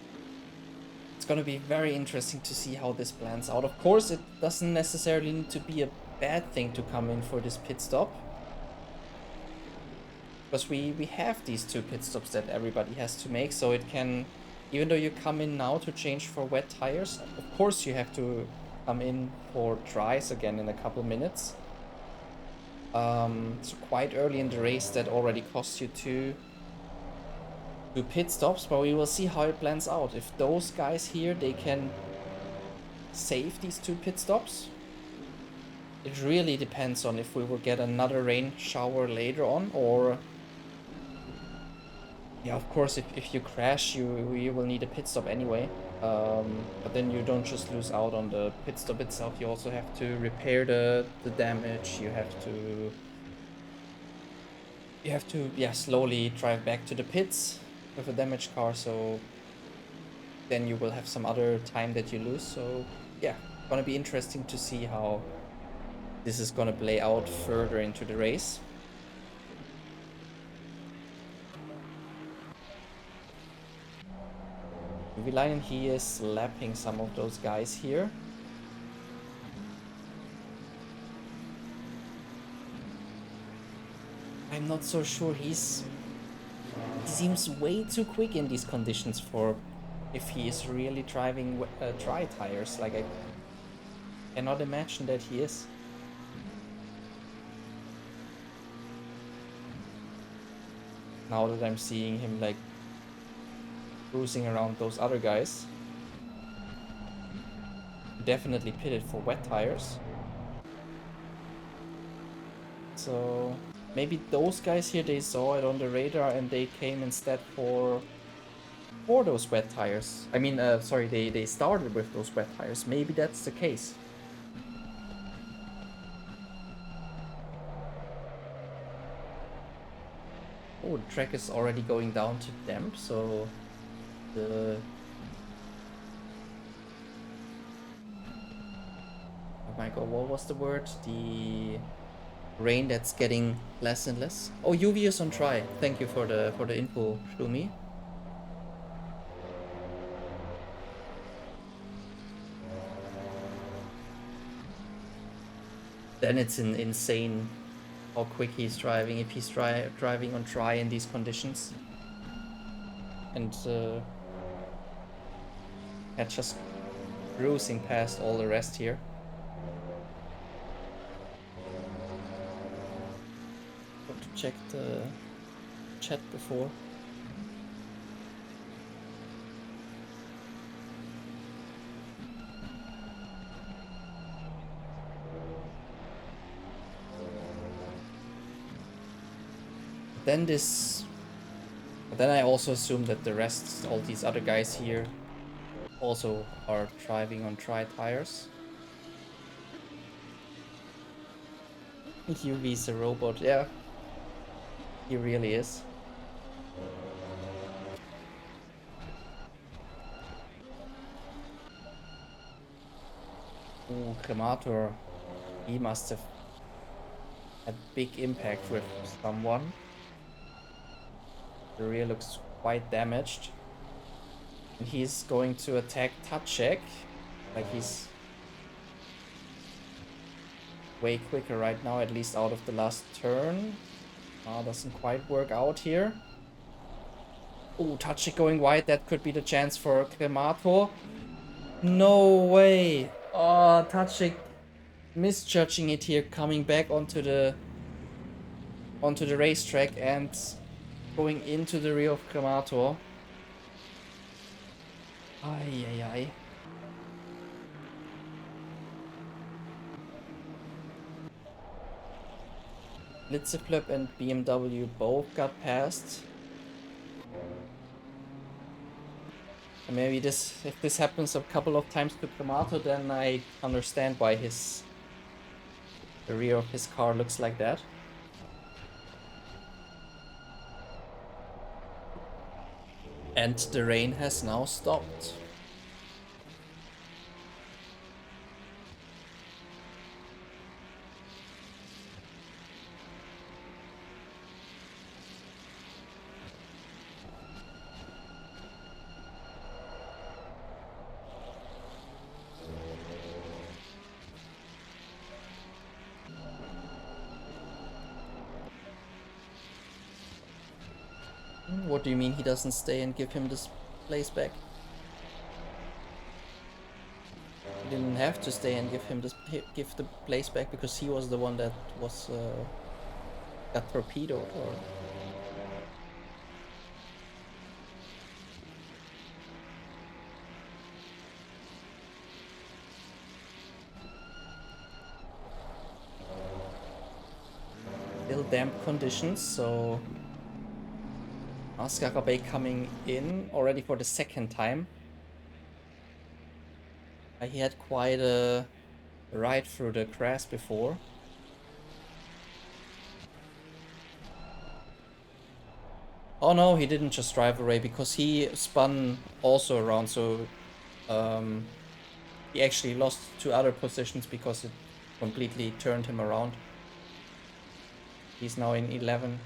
It's gonna be very interesting to see how this plans out. Of course, it doesn't necessarily need to be a bad thing to come in for this pit stop. Because we have these 2 pit stops that everybody has to make, so it can... Even though you come in now to change for wet tires, of course you have to come in for dries again in a couple minutes. So quite early in the race that already costs you 2 pit stops, but we will see how it plans out. If those guys here, they can save these 2 pit stops, it really depends on if we will get another rain shower later on, or... Yeah, of course, if you crash, you will need a pit stop anyway. But then you don't just lose out on the pit stop itself. You also have to repair the damage. You have to yeah, slowly drive back to the pits with a damaged car. So then you will have some other time that you lose. So yeah, gonna be interesting to see how this is gonna play out further into the race. Lion, he is lapping some of those guys here. I'm not so sure. He seems way too quick in these conditions for if he is really driving dry tires. Like, I cannot imagine that he is. Now that I'm seeing him like cruising around those other guys. Definitely pitted for wet tires. So maybe those guys here, they saw it on the radar and they came instead for those wet tires. I mean, sorry, they started with those wet tires. Maybe that's the case. Oh, the track is already going down to damp, so the... Oh my god, what was the word? The rain that's getting less and less. Oh, UV is on try. Thank you for the info, Shlumi. Then it's insane how quick he's driving if he's driving on try in these conditions. And just cruising past all the rest here. Got to check the chat before. Then I also assume that the rest, all these other guys here, also are driving on dry tires. UV's a robot, yeah. He really is. Ooh, Cremator. He must have had big impact with someone. The rear looks quite damaged. And he's going to attack Tatschek. Like, he's way quicker right now, at least out of the last turn. Doesn't quite work out here. Oh, Tatschek going wide. That could be the chance for Cremator. No way. Oh, Tatschek misjudging it here, coming back onto the racetrack and going into the rear of Cremator. Ay, ay, ay. Blitzeflip and BMW both got passed. And maybe if this happens a couple of times to Cremator, then I understand why the rear of his car looks like that. And the rain has now stopped. What do you mean he doesn't stay and give him this place back? He didn't have to stay and give the place back because he was the one that was got torpedoed, or still damp conditions, so Oscar Bay coming in already for the second time. He had quite a ride through the grass before. Oh no, he didn't just drive away because he spun also around, so he actually lost 2 other positions because it completely turned him around. He's now in 11.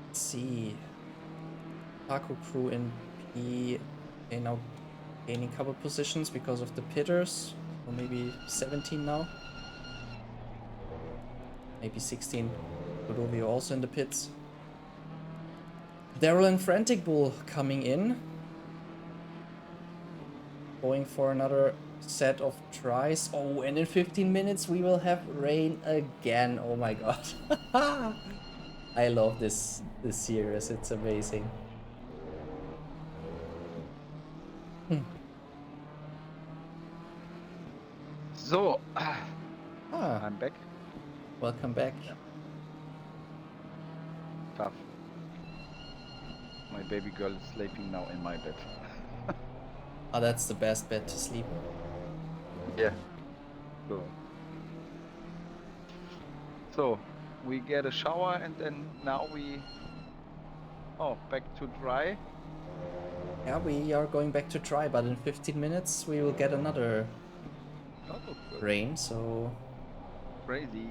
Let's see. Taco crew in P. They now gaining a couple positions because of the pitters. Or maybe 17 now. Maybe 16. Rodovio also in the pits. Daryl and Frantic Bull coming in. Going for another set of tries. Oh, and in 15 minutes we will have rain again. Oh my god. I love this series. It's amazing. So, Ah, I'm back. welcome back. Tough. My baby girl is sleeping now in my bed. Ah, that's the best bed to sleep in. Yeah. So, we get a shower and then now we... Oh, back to dry. Yeah, we are going back to dry, but in 15 minutes we will get another Oh, good. rain, so... Crazy.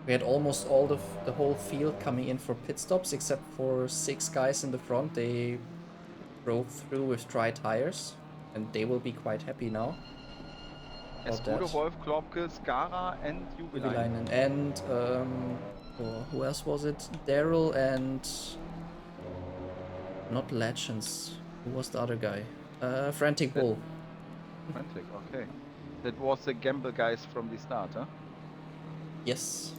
We had almost all the whole field coming in for pit stops, except for 6 guys in the front. They drove through with dry tires, and they will be quite happy now about Escudo, that. Wolf, Klopke, Skara and Jubilainen. And who else was it? Daryl and not Legends. Who was the other guy? Frantic Bull. Frantic, okay. That was the gamble guys from the start, huh? Yes.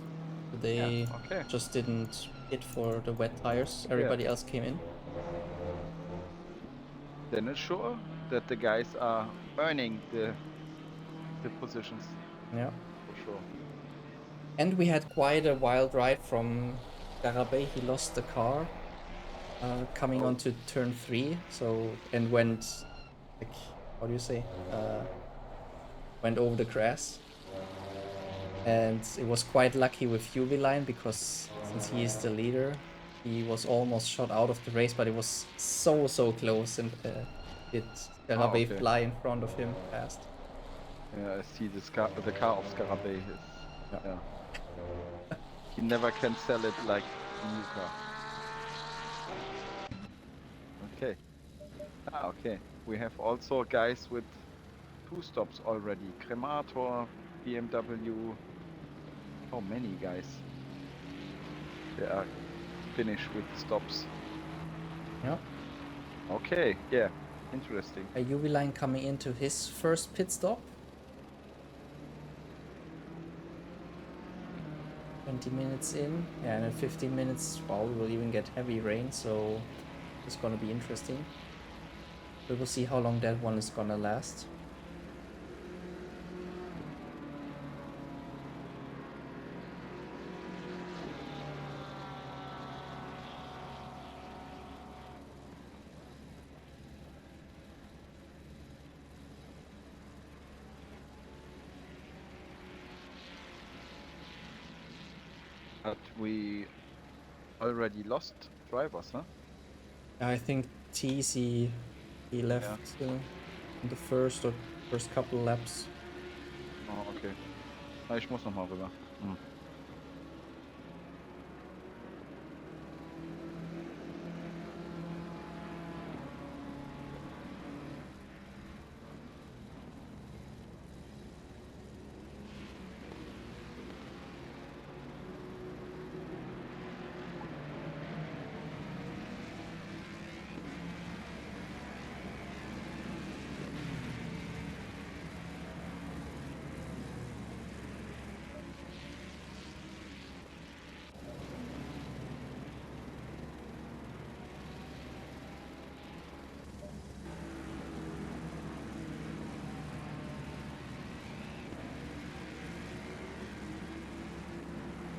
They Yeah, okay. just didn't hit for the wet tires. Yeah. Everybody else came in. Then it's sure that the guys are earning the positions. Yeah. For sure. And we had quite a wild ride from Garabay. He lost the car coming onto turn 3, so and went like, how do you say? Went over the grass. And it was quite lucky with Jubiline because since he is the leader, he was almost shot out of the race, but it was so close and it Garabay Okay. fly in front of him fast. Yeah, I see the car of Scarabay is. Yeah. He never can sell it like a new car. Okay. Okay. We have also guys with 2 stops already. Cremator, BMW. Oh, many guys. They are finished with stops. Yeah. Okay. Yeah. Interesting. A Jubiline coming into his first pit stop. 20 minutes in. Yeah, and in 15 minutes, well, we will even get heavy rain, so it's gonna be interesting. We will see how long that one is gonna last. But we already lost drivers, huh? I think TC, he left in the first couple laps. Oh, okay. Ich muss noch mal rüber.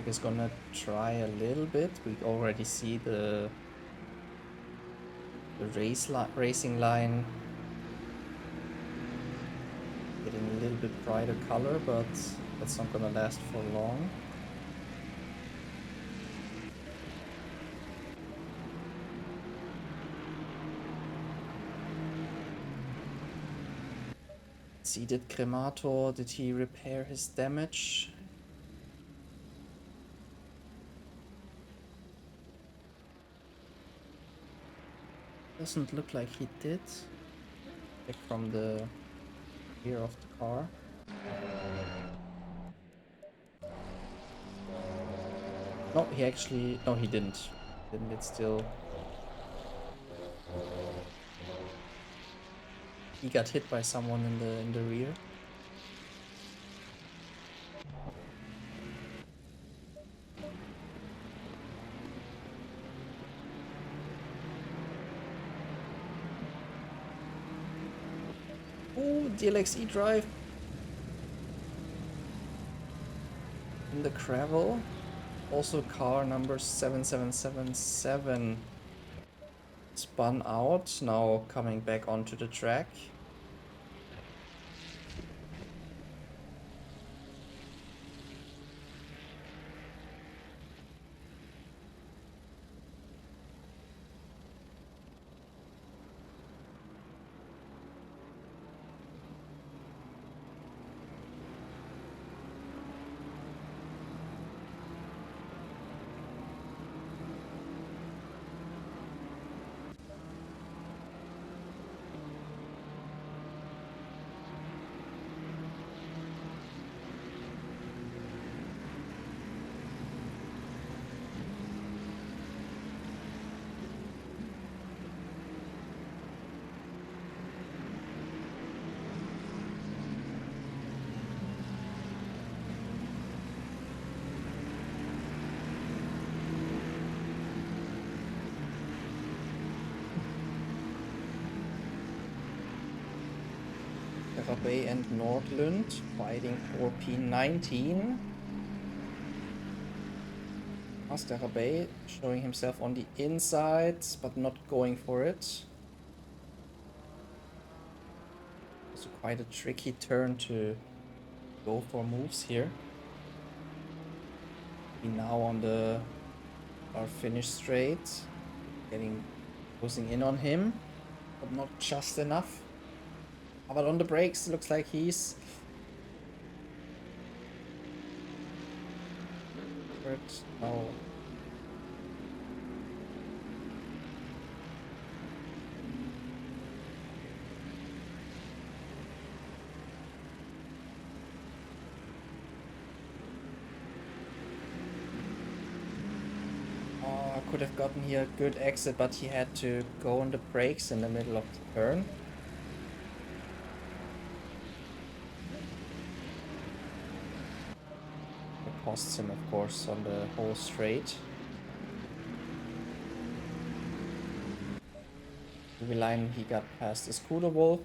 He's gonna try a little bit. We already see the racing line getting a little bit brighter color, but that's not gonna last for long. See, did Cremator, did he repair his damage? Doesn't look like he did. Check from the rear of the car. No, he actually, no, he didn't. Didn't it still? He got hit by someone in the rear. Oh, DLXE drive in the gravel. Also car number 7777 spun out, now coming back onto the track. Bay and Nordlund fighting for P19. Bay showing himself on the inside, but not going for it. Also quite a tricky turn to go for moves here. We now on our finish straight, closing in on him, but not just enough. But on the brakes, looks like he's no. Could have gotten here a good exit, but he had to go on the brakes in the middle of the turn. It costs him, of course, on the whole straight. The line he got past the scooter wolf.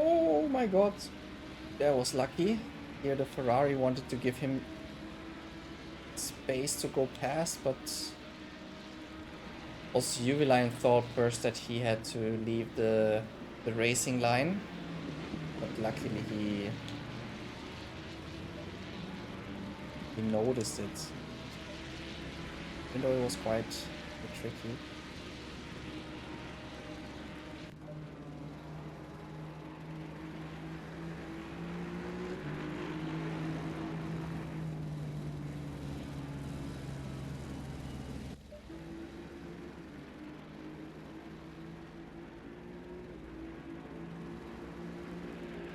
Oh my god, that was lucky. Here the Ferrari wanted to give him space to go past, but also Juviline thought first that he had to leave the racing line, but luckily he noticed it, even though it was quite tricky.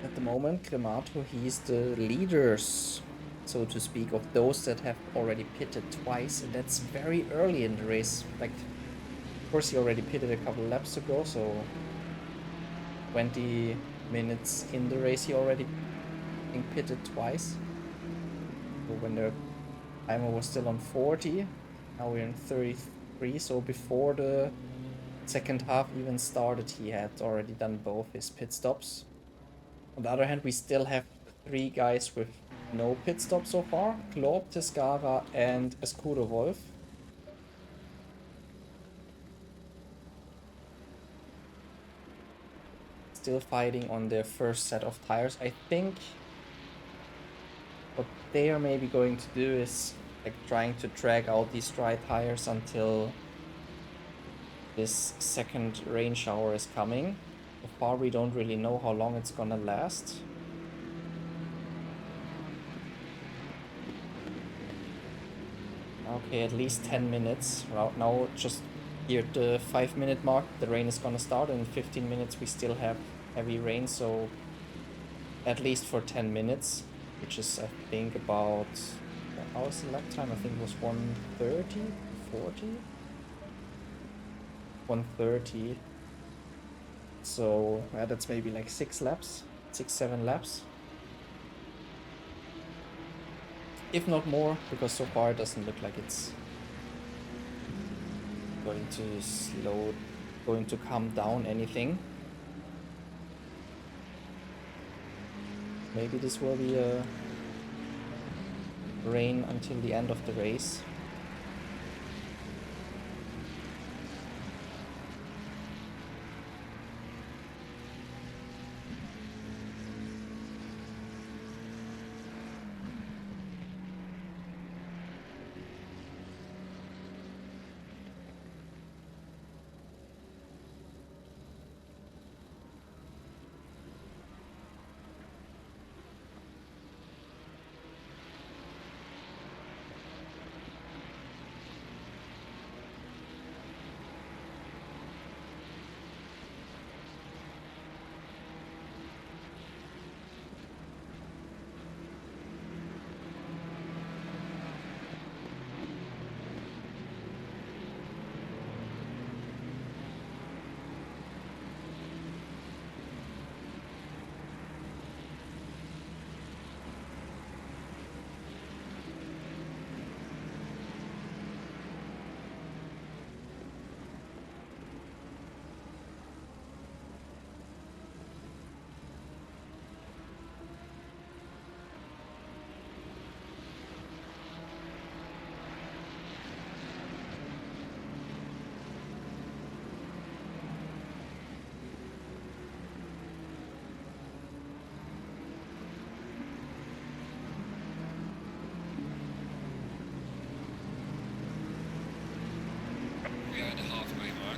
At the moment, Cremato, he's the leaders, so to speak, of those that have already pitted twice, and that's very early in the race. Like, of course, he already pitted a couple laps ago, so 20 minutes in the race, he already pitted twice. So when the timer was still on 40, now we're in 30, 3, so before the second half even started, he had already done both his pit stops. On the other hand, we still have 3 guys with no pit stop so far, Klopp, Tescara, and Escudo Wolf. Still fighting on their first set of tires. I think what they are maybe going to do is like trying to drag out these dry tires until this second rain shower is coming. So far we don't really know how long it's gonna last. Okay, at least 10 minutes. Right now, just here at the 5-minute mark, the rain is gonna start. In 15 minutes we still have heavy rain, so at least for 10 minutes, which is I think about, how was the lap time? I think it was 130, 40? 130. So that's maybe like 6 laps, 6-7 laps. If not more, because so far it doesn't look like it's going to calm down anything. Maybe this will be a rain until the end of the race.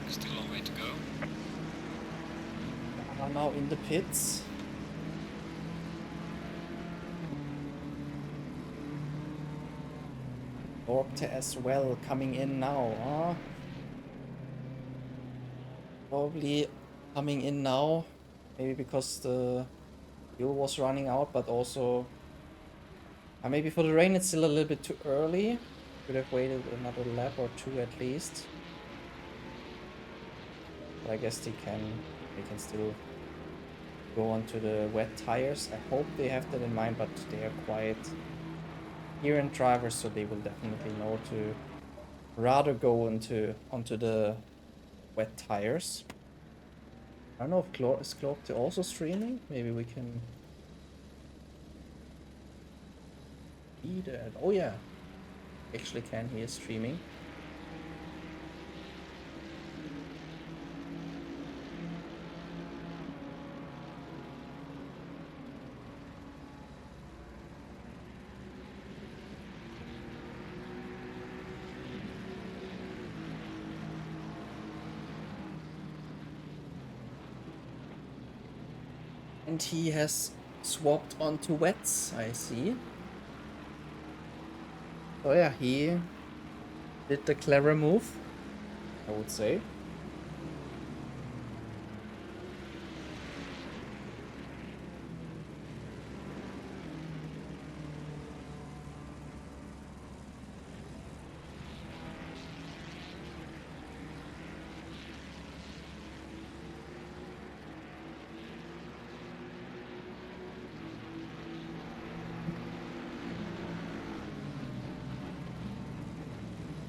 Still a long way to go. Are now in the pits. Orpte as well coming in now, huh? Probably coming in now, maybe because the fuel was running out, but also maybe for the rain it's still a little bit too early. Could have waited another lap or 2 at least. But I guess they can still go onto the wet tires. I hope they have that in mind, but they are quite experienced drivers, so they will definitely know to rather go onto the wet tires. I don't know if is Cloaked also streaming. Maybe we can see that. Oh yeah, actually can hear streaming. And he has swapped onto wets, I see. So yeah, he did the clever move, I would say.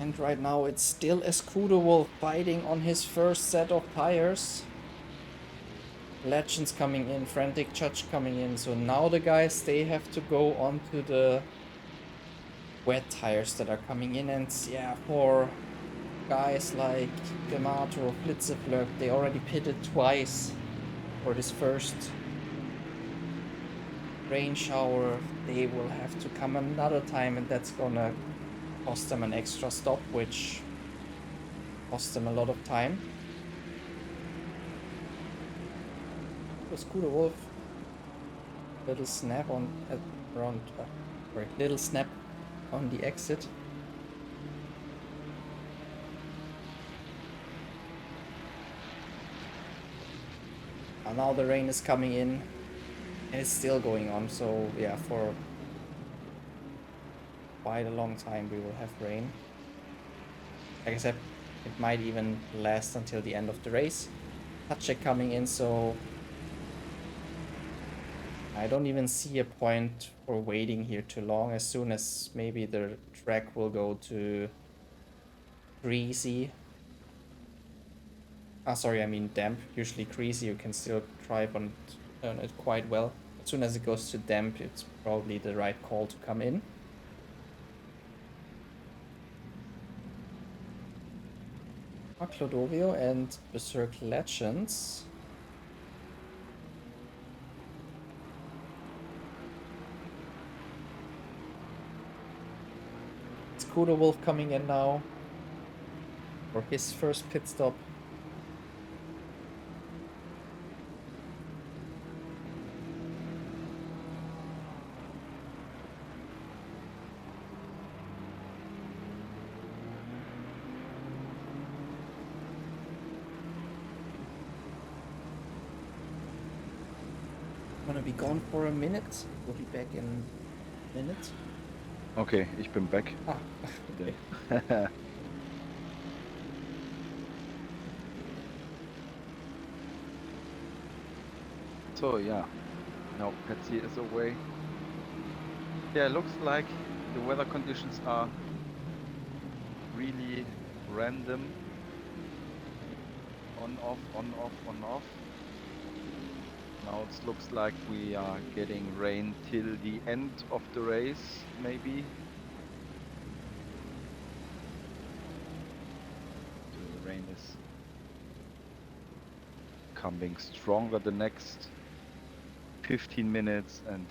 And right now it's still a Scooter Wolf fighting on his first set of tires. Legends coming in, Frantic Judge coming in. So now the guys, they have to go onto the wet tires that are coming in. And yeah, for guys like Gemato or Flitzeflöck, they already pitted twice for this first rain shower. They will have to come another time, and that's gonna cost them an extra stop, which costs them a lot of time. Scooter Wolf, little snap on around, sorry, little snap on the exit. And now the rain is coming in, and it's still going on. So yeah, for quite a long time we will have rain. Like I said, it might even last until the end of the race. Touch check coming in, so I don't even see a point for waiting here too long. As soon as maybe the track will go to greasy. Sorry, I mean damp. Usually greasy, you can still drive on it quite well. As soon as it goes to damp, it's probably the right call to come in. Clodovio and Berserk Legends. Scooter Wolf coming in now for his first pit stop. Gonna be gone for a minute. We'll be back in a minute. Okay, ich bin back. Ah, okay. So yeah, now Patsy is away. Yeah, looks like the weather conditions are really random. On, off, on, off, on, off. Now it looks like we are getting rain till the end of the race, maybe. The rain is coming stronger the next 15 minutes, and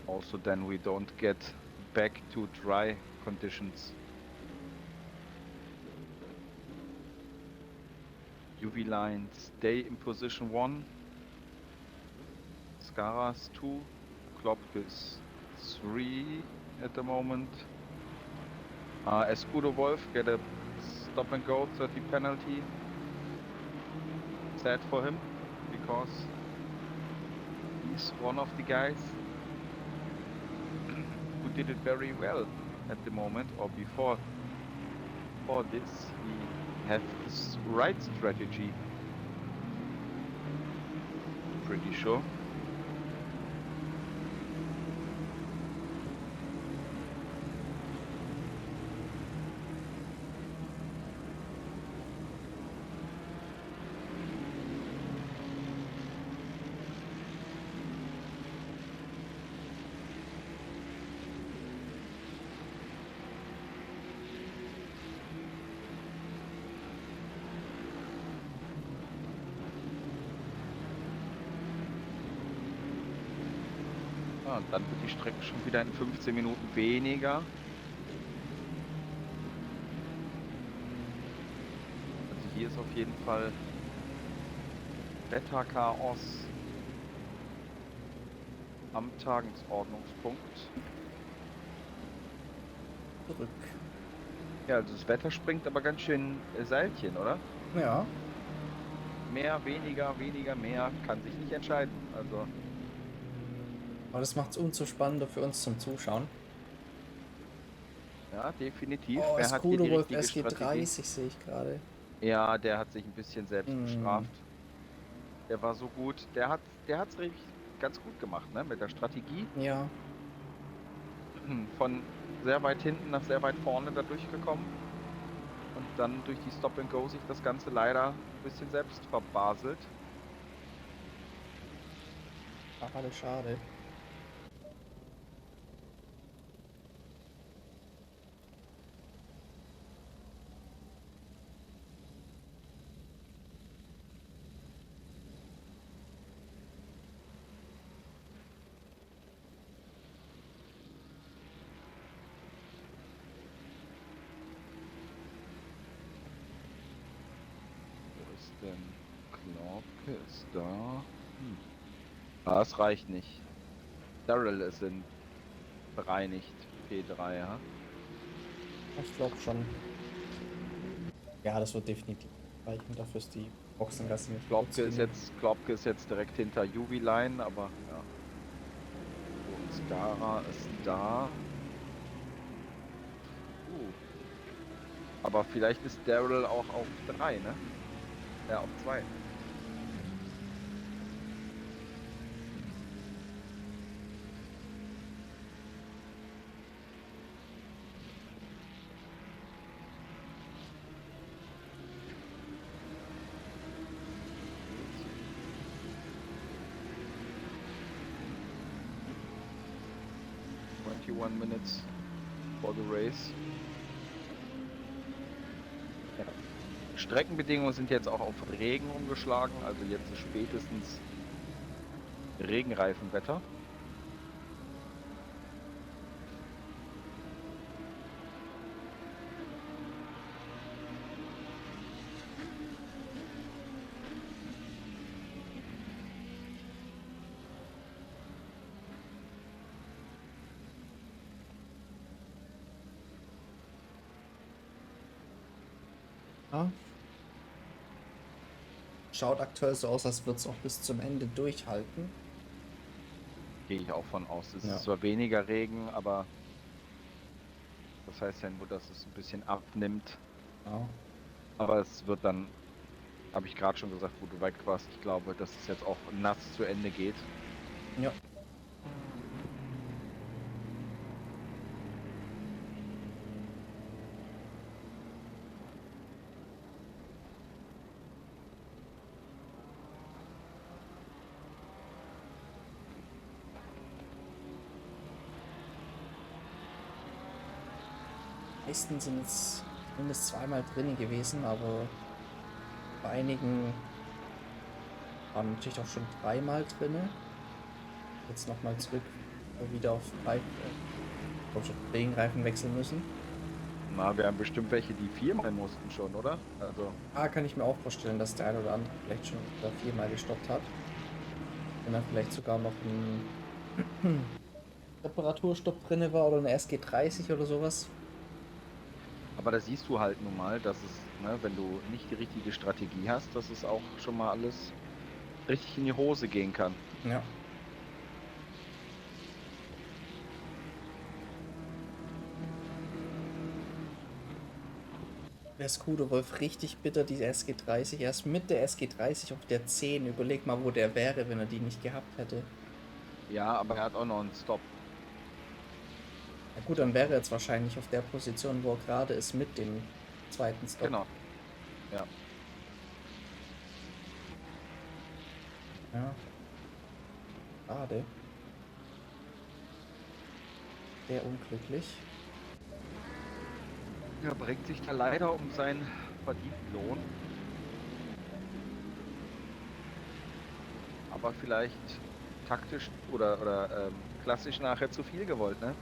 also then we don't get back to dry conditions. UV line stay in position 1. Scaras 2, Klopp is 3 at the moment. Scooter Wolf get a stop and go 30 penalty. Sad for him, because he's one of the guys who did it very well at the moment, or before this he had this right strategy, pretty sure. Und dann wird die Strecke schon wieder in 15 Minuten weniger. Also hier ist auf jeden Fall Wetterchaos am Tagesordnungspunkt. Zurück. Ja, also das Wetter springt aber ganz schön Seilchen, oder? Ja. Mehr, weniger, weniger, mehr, kann sich nicht entscheiden. Also. Aber das macht es umso spannender für uns zum Zuschauen. Ja, definitiv. Oh, Wer hat hier die Scooter Wolf richtige Strategie? SG30 sehe ich gerade. Ja, der hat sich ein bisschen selbst bestraft. Der war so gut. Der hat's richtig ganz gut gemacht, ne? Mit der Strategie. Ja. Von sehr weit hinten nach sehr weit vorne da durchgekommen. Und dann durch die Stop and Go sich das Ganze leider ein bisschen selbst verbaselt. Schade, schade. Wo ist denn? Glocke ist da. Ah, es reicht nicht. Daryl ist in bereinigt. P3, ja. Ich glaube schon. Ja, das wird definitiv reichen. Dafür ist die Boxengasse nicht kurz genug. Klopke ist jetzt direkt hinter Juviline, aber ja. So, und Skara ist da. Aber vielleicht ist Daryl auch auf 3, ne? Ja, auf 2. Minutes for the race. Ja. Streckenbedingungen sind jetzt auch auf Regen umgeschlagen, also jetzt ist spätestens Regenreifenwetter. Ja. Schaut aktuell so aus, als würde es auch bis zum Ende durchhalten. Gehe ich auch von aus. Es Ja. ist zwar weniger Regen, aber das heißt ja nur, dass es ein bisschen abnimmt. Ja. Aber es wird dann, habe ich gerade schon gesagt, wo du weg warst, ich glaube, dass es jetzt auch nass zu Ende geht. Ja. Meisten sind jetzt mindestens zweimal drin gewesen, aber bei einigen waren natürlich auch schon dreimal drin. Jetzt nochmal zurück, wieder auf Regenreifen wechseln müssen. Na, wir haben bestimmt welche, die 4-mal mussten schon, oder? Also. Kann ich mir auch vorstellen, dass der ein oder andere vielleicht schon 4-mal gestoppt hat. Wenn dann vielleicht sogar noch ein Reparaturstopp drin war oder eine SG30 oder sowas. Aber da siehst du halt nun mal, dass es, ne, wenn du nicht die richtige Strategie hast, dass es auch schon mal alles richtig in die Hose gehen kann. Ja. Der Scooter Wolf richtig bitter, die SG30. Erst mit der SG30 auf der 10. Überleg mal, wo der wäre, wenn er die nicht gehabt hätte. Ja, aber er hat auch noch einen Stop. Ja gut, dann wäre er jetzt wahrscheinlich auf der Position, wo er gerade ist, mit dem zweiten Stop. Genau. Ja. Ja. Schade. Sehr unglücklich. Er bringt sich da leider um seinen verdienten Lohn. Aber vielleicht taktisch oder klassisch nachher zu viel gewollt, ne?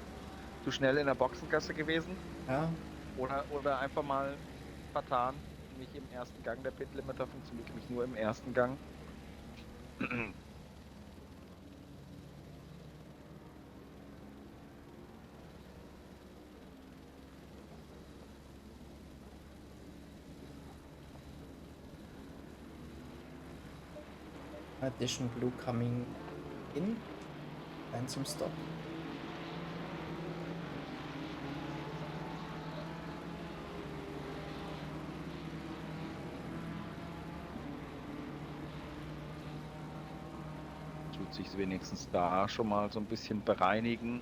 Zu schnell in der Boxengasse gewesen. Ja. Oder einfach mal vertan. Nicht im ersten Gang. Der Pit-Limiter funktioniert nämlich nur im ersten Gang. Addition Blue coming in. Dann zum Stop. Tut sich wenigstens da schon mal so ein bisschen bereinigen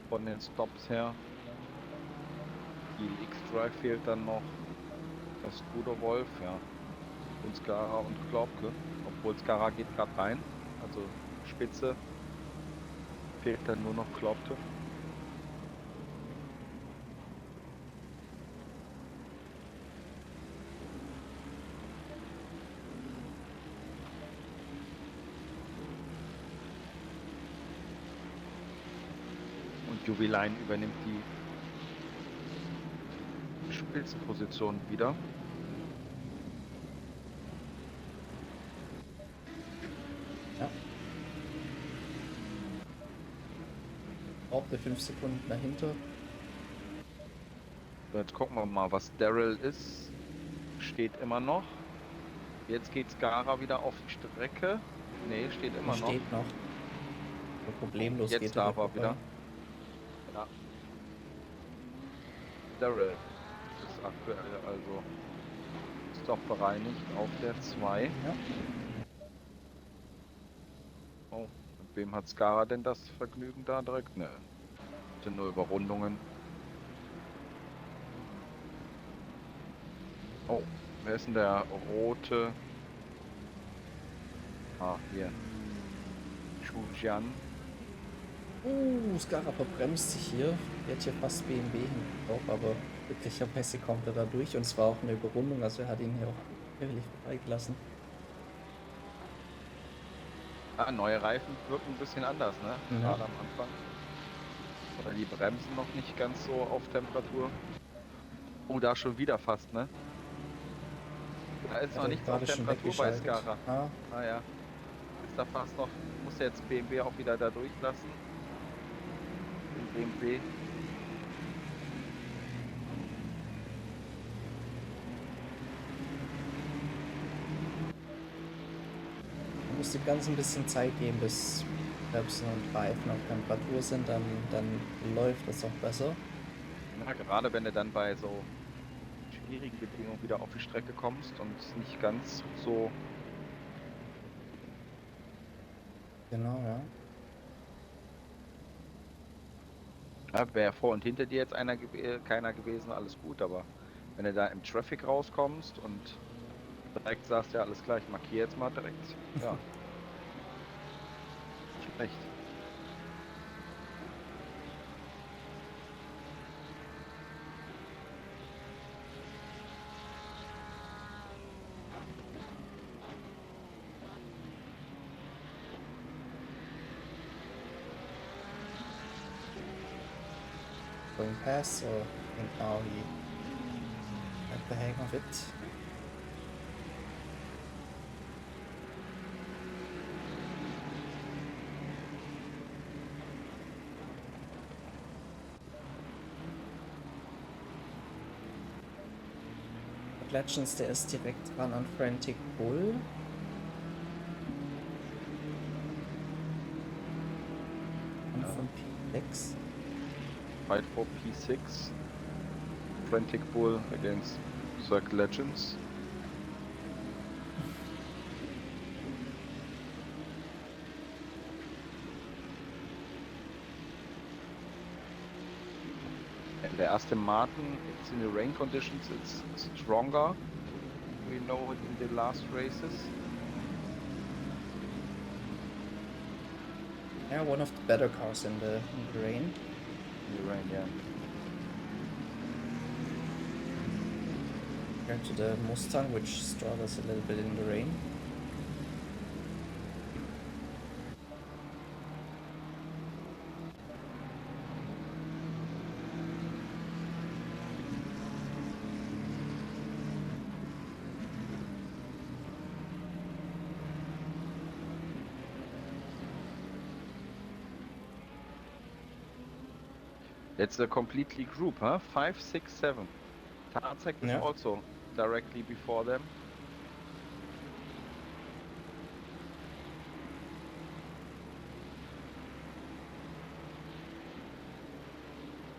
von den Stops her. Die X-Drive fehlt dann noch. Das Bruder Wolf, ja. Und Skara und Glaubke. Obwohl Skara geht gerade rein. Also Spitze. Fehlt dann nur noch Glaubke. Und Jubilein übernimmt die Spitzenposition wieder. Ja. Brauchte 5 Sekunden dahinter. Jetzt gucken wir mal, was Daryl ist. Steht immer noch. Jetzt geht Skara wieder auf die Strecke. Nee, steht immer noch. Steht noch. So problemlos Jetzt geht da er aber vorbei. wieder. Ja. Daryl ist aktuell also Stop bereinigt auf der 2. Ja. Oh, mit wem hat Skara denn das Vergnügen da direkt? Ne, sind nur Überrundungen. Oh, wer ist denn der rote? Ah, hier. Chujian. Skara verbremst sich hier. Wird hier fast BMW hingebracht, aber glücklicherweise kommt er da durch und es war auch eine Überrundung, also er hat ihn hier auch wirklich vorbeigelassen. Ah, neue Reifen wirken ein bisschen anders, ne? Ja. Gerade am Anfang. Oder die Bremsen noch nicht ganz so auf Temperatur. Oh, da schon wieder fast, ne? Da ist Hat noch er nichts auf gerade schon Temperatur bei weggeschaltet. Skara. Ah, Ah ja. Ist da fast noch. Muss jetzt BMW auch wieder da durchlassen. Den BMW. man muss dem Ganzen ein bisschen Zeit geben, bis Bremsen und Reifen auf Temperatur sind, dann läuft das auch besser. Ja, gerade wenn du dann bei so schwierigen Bedingungen wieder auf die Strecke kommst und es nicht ganz so. Genau, ja. Ja, wäre vor und hinter dir jetzt keiner gewesen, alles gut, aber wenn du da im Traffic rauskommst und direkt sagst, ja, alles klar, ich markiere jetzt mal direkt, ja. Schlecht. Going past, so I think now he had the hang of it. Legends, der ist direkt dran an Frantic Bull. Und von P6. Fight for P6. Frantic Bull against Cirque Legends. Der erste Martin, it's in the rain conditions, it's stronger. We know it in the last races. Yeah, one of the better cars in the rain. In the rain, yeah. Compared to the Mustang, which struggles a little bit in the rain. It's a completely group, huh? 5, 6, 7. Tarzek is Yeah. also directly before them.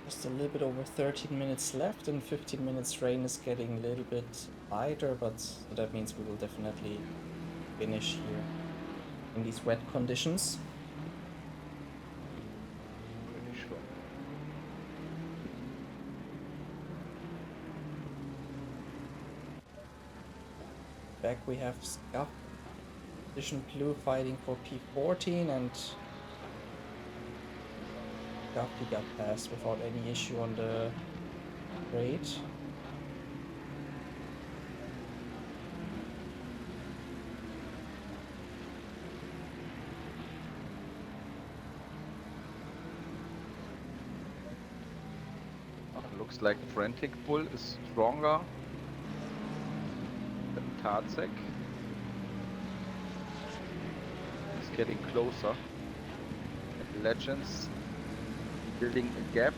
Just a little bit over 13 minutes left, and 15 minutes rain is getting a little bit lighter, but that means we will definitely finish here in these wet conditions. Pretty sure. back we have Scuff, Vision Blue fighting for P14, and Scuffy got passed without any issue on the straight. Looks like Frantic Bull is stronger than Tarzek. He's getting closer. And Legends building a gap.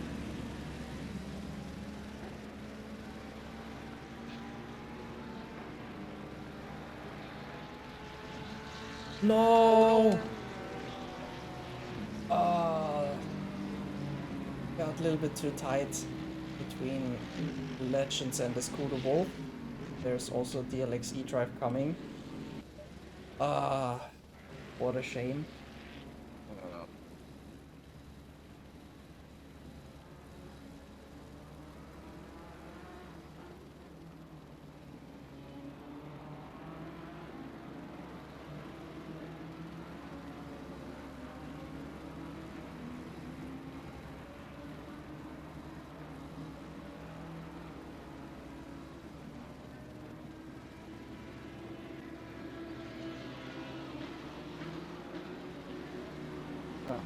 No! Got a little bit too tight between Legends and the Scooter Wolf. There's also DLX E-Drive coming. What a shame.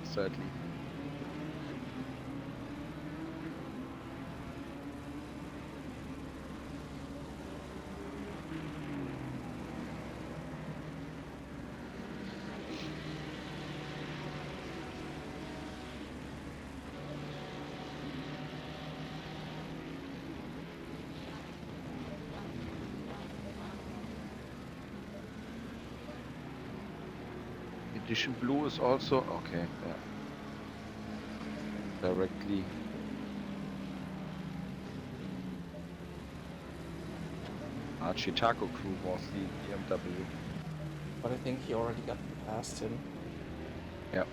Sadly. Edition Blue is also okay. Yeah. Directly. Chicago crew was the BMW. But I think he already got past him. Yeah.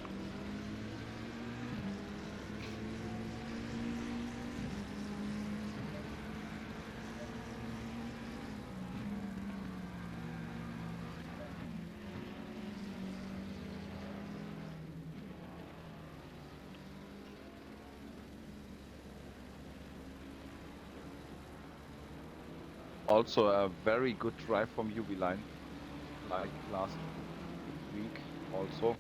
Also a very good drive from UV Line, like last week also.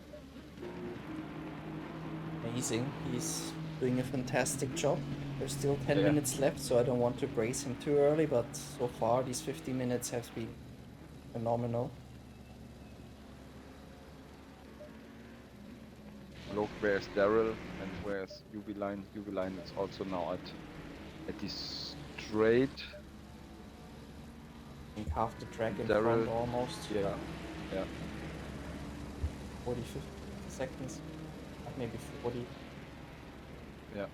Amazing. He's doing a fantastic job. There's still 10 Yeah. minutes left, so I don't want to brace him too early, but so far these 50 minutes have been phenomenal. Look, where's Daryl and where's UV Line? UV Line is also now at the straight. I think half the track in Daryl, front almost. Yeah. 40, 50 seconds. Maybe 40. Yeah.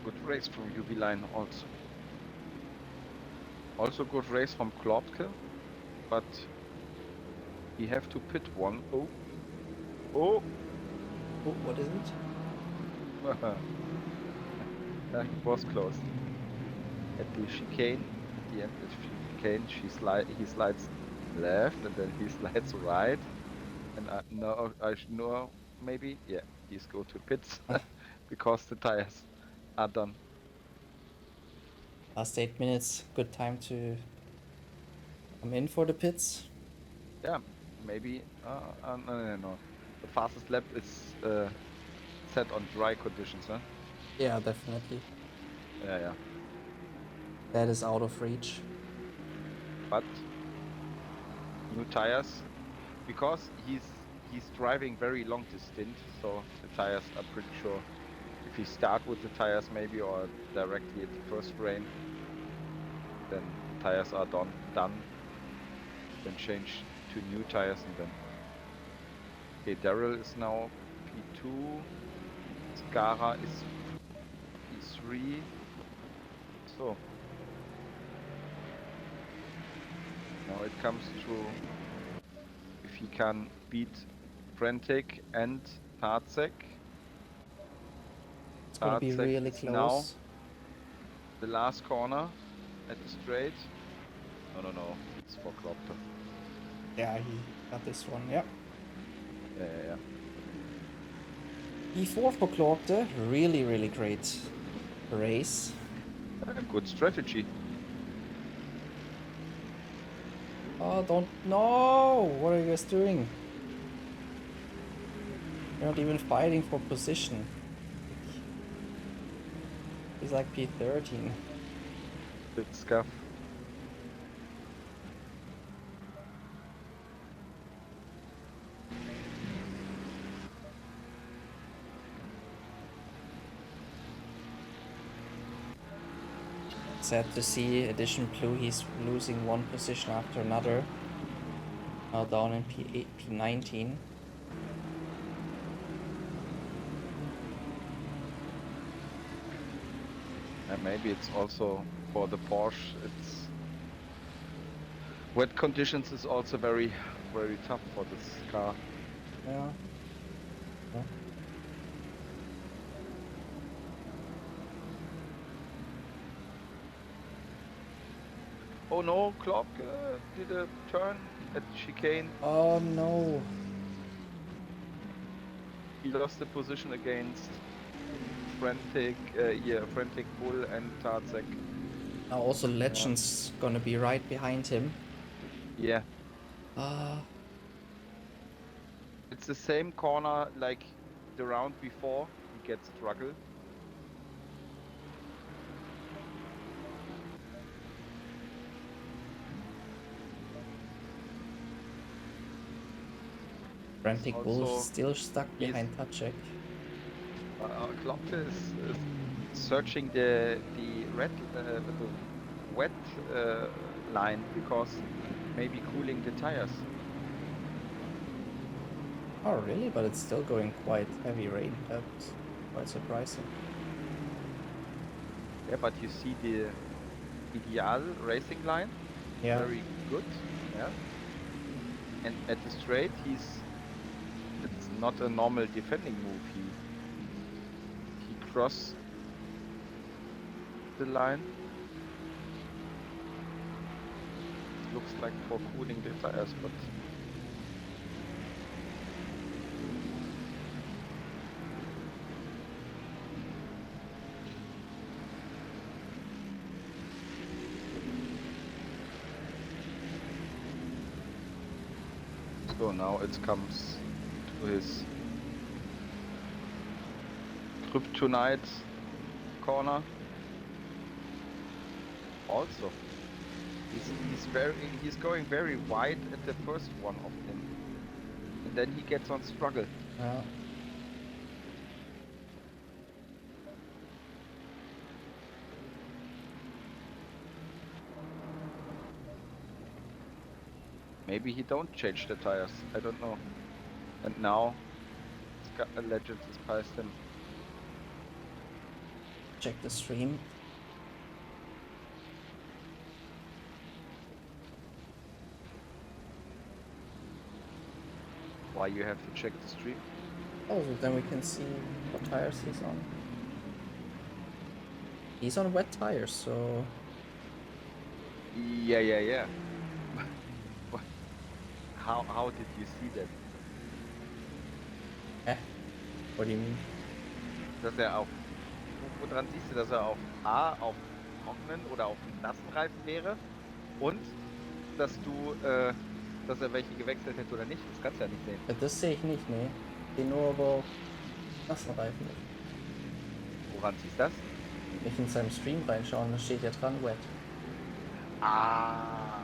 Good race from UV Line also. Also good race from Klopke, but he have to pit one. Oh, what is it? Yeah, he was close. At the chicane, at the end of the chicane, he slides left and then he slides right. And I know maybe, yeah, he's go to pits because the tires are done. Last 8 minutes, good time to come in for the pits. Yeah, maybe. No. The fastest lap is set on dry conditions, huh? Yeah, definitely. Yeah. That is out of reach. But new tires, because he's driving very long distance, so the tires are pretty sure. If he start with the tires maybe or directly at the first rain, then the tires are done. Then change to new tires and then. Okay, Daryl is now P2. Scara is P3. So now it comes to if he can beat Frantic and Tarzek. It's gonna be really is now close. the last corner at the straight. No, it's for Klopte. Yeah, he got this one, yeah. Yeah. E4 for Klopte, really great race. Good strategy. Oh, don't, no! What are you guys doing? You're not even fighting for position. He's like P13. Big scuff. Sad to see Edition Blue, he's losing one position after another. Now down in P8, P19. And maybe it's also for the Porsche. It's wet conditions is also very tough for this car. Yeah. Yeah. Oh no, Klopp did a turn at chicane. Oh no. He lost the position against Frantic Bull and Tarzek. Now also Legend's gonna be right behind him. Yeah. Ah. It's the same corner like the round before. He gets struggle. Frantic Bull still stuck behind Tacek. Klopke is searching the wet line because maybe cooling the tires. Oh really? But it's still going quite heavy rain. That's quite surprising. Yeah, but you see the ideal racing line. Yeah. Very good. Yeah. And at the straight, it's not a normal defending move. He crossed the line. Looks like for cooling the tires, but so now it comes to his kryptonite corner. Also, he's going very wide at the first one of him, and then he gets on struggle. Yeah. Maybe he don't change the tires. I don't know. And now, a legend has passed him. Check the stream. Why you have to check the stream? Oh, so then we can see what tires he's on. He's on wet tires, so... Yeah. How did you see that? What do you mean? Dass er auf... Woran siehst du, dass er auf A auf trockenen oder auf dem nassen Reifen wäre und dass du, dass er welche gewechselt hätte oder nicht. Das kannst du ja nicht sehen. Das sehe ich nicht, nee. Ich sehe nur aber nassen Reifen. Woran siehst du das? Wenn ich in seinem Stream reinschauen, da steht ja dran wet. Ah.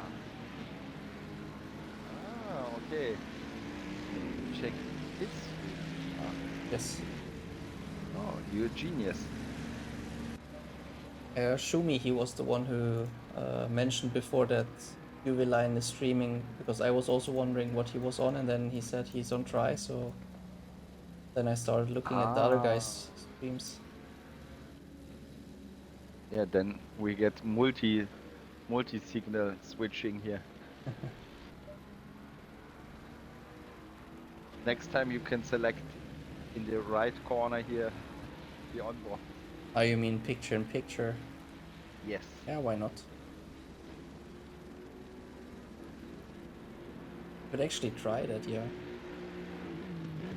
Okay. Check his stream. Yes. Oh, you're a genius. Shumi, he was the one who mentioned before that UV Line is streaming, because I was also wondering what he was on, and then he said he's on try, so then I started looking at the other guys' streams. Yeah, then we get multi-signal switching here. Next time you can select in the right corner here the onboard. Oh, you mean picture in picture? Yes. Yeah, why not? Could actually try that, yeah.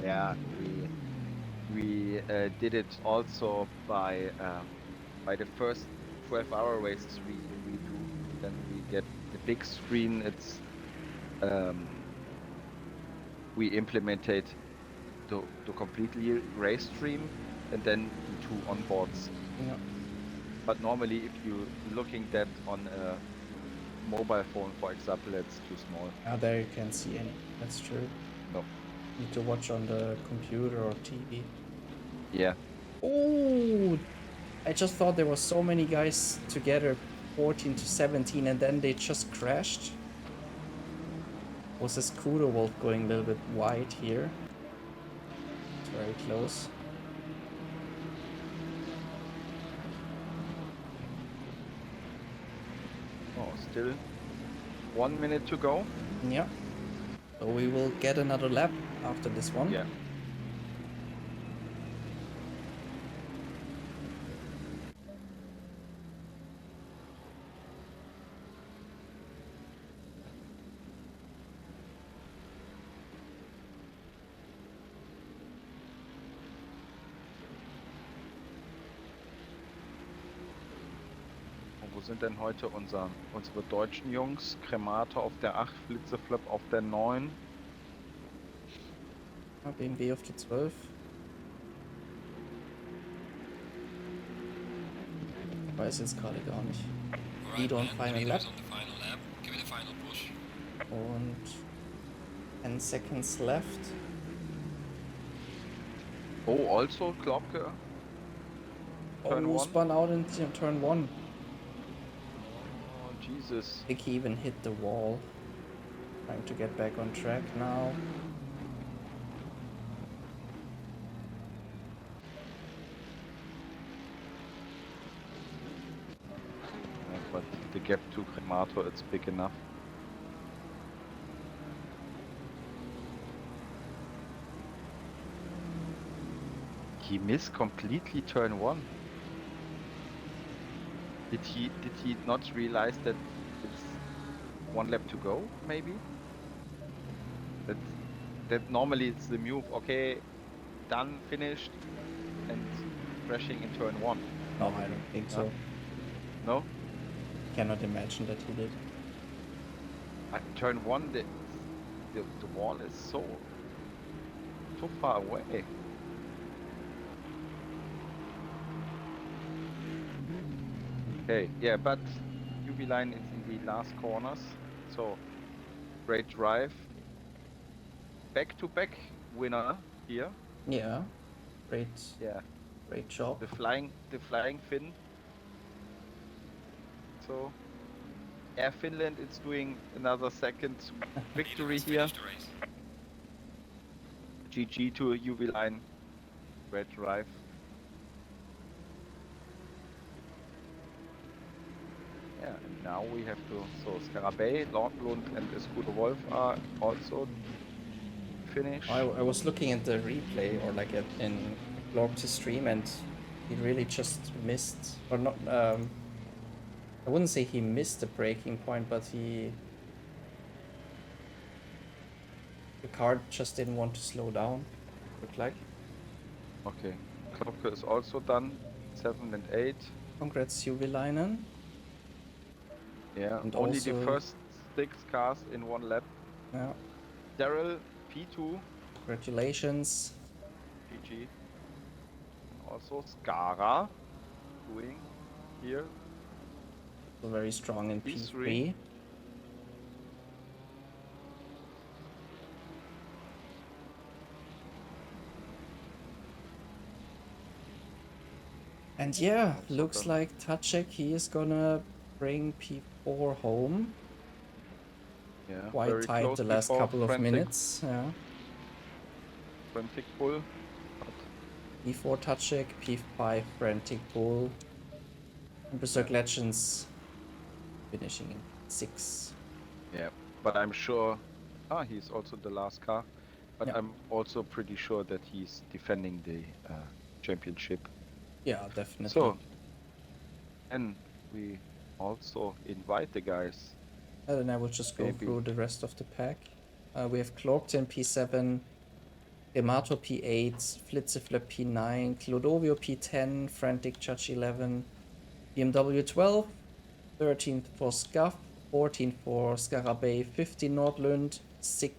Yeah, we did it also by the first 12-hour races we do. Then we get the big screen. It's we implemented the completely race stream and then the 2 onboards. Yeah. But normally, if you're looking that on a mobile phone, for example, it's too small. Ah, there you can't see any. That's true. No. Need to watch on the computer or TV. Yeah. Oh, I just thought there were so many guys together, 14 to 17, and then they just crashed. Was this scooter wolf going a little bit wide here? It's very close. Oh, still 1 minute to go. Yeah. So we will get another lap after this one. Yeah. Wo sind denn heute unsere deutschen Jungs? Kremator auf der 8, Flitzeflop auf der 9. BMW auf die 12. Ich weiß jetzt gerade gar nicht. Lead on final lap. Und 10 seconds left. Oh, also Klopke. Oh, spun out in turn 1. Oh, Jesus. I think he even hit the wall. Trying to get back on track now. But the gap to Kremator, it's big enough. He missed completely turn 1. Did he not realize that it's 1 lap to go, maybe? That normally it's the move, okay, done, finished, and crashing in turn 1. No, I don't think so. No? Cannot imagine that he did. Turn 1, the wall is so far away. Okay, yeah, but UV line is in the last corners, so great drive. Back-to-back winner here. Yeah, great. Yeah, great job. The flying Finn. So Air Finland is doing another second victory here. GG to UV line. Great drive. Yeah, and now we have to, so Scarabée, Lordlund and Escudo Wolf are also finished. I was looking at the replay, or like in Lorp's stream, and he really just missed, or not, I wouldn't say he missed the braking point, but the car just didn't want to slow down, looked like. Okay, Klopke is also done, 7 and 8. Congrats, Juweliinen. Yeah, And only also, the first 6 cars in one lap. yeah, Daryl, P2. congratulations. GG. And also Skara doing here. So very strong in P3. P3. And yeah, looks like Tacek, he is gonna bring P4 home. Yeah, Quite very tight close the last before couple of minutes. Yeah. frantic pull. But P4 Tacek, P5 Frantic Bull. And Berserk Legends finishing in P6. yeah, but I'm sure he's also the last car. But Yeah. I'm also pretty sure that he's defending the championship. Yeah, definitely. So, and we also invite the guys. And then I will just go through the rest of the pack. We have Clorkton P7, Remato P8, Flitzeflip P9, Clodovio P10, Frantic Judge 11, BMW 12, 13th for Scuff, 14 for Scarabay, 15 Nordlund, 16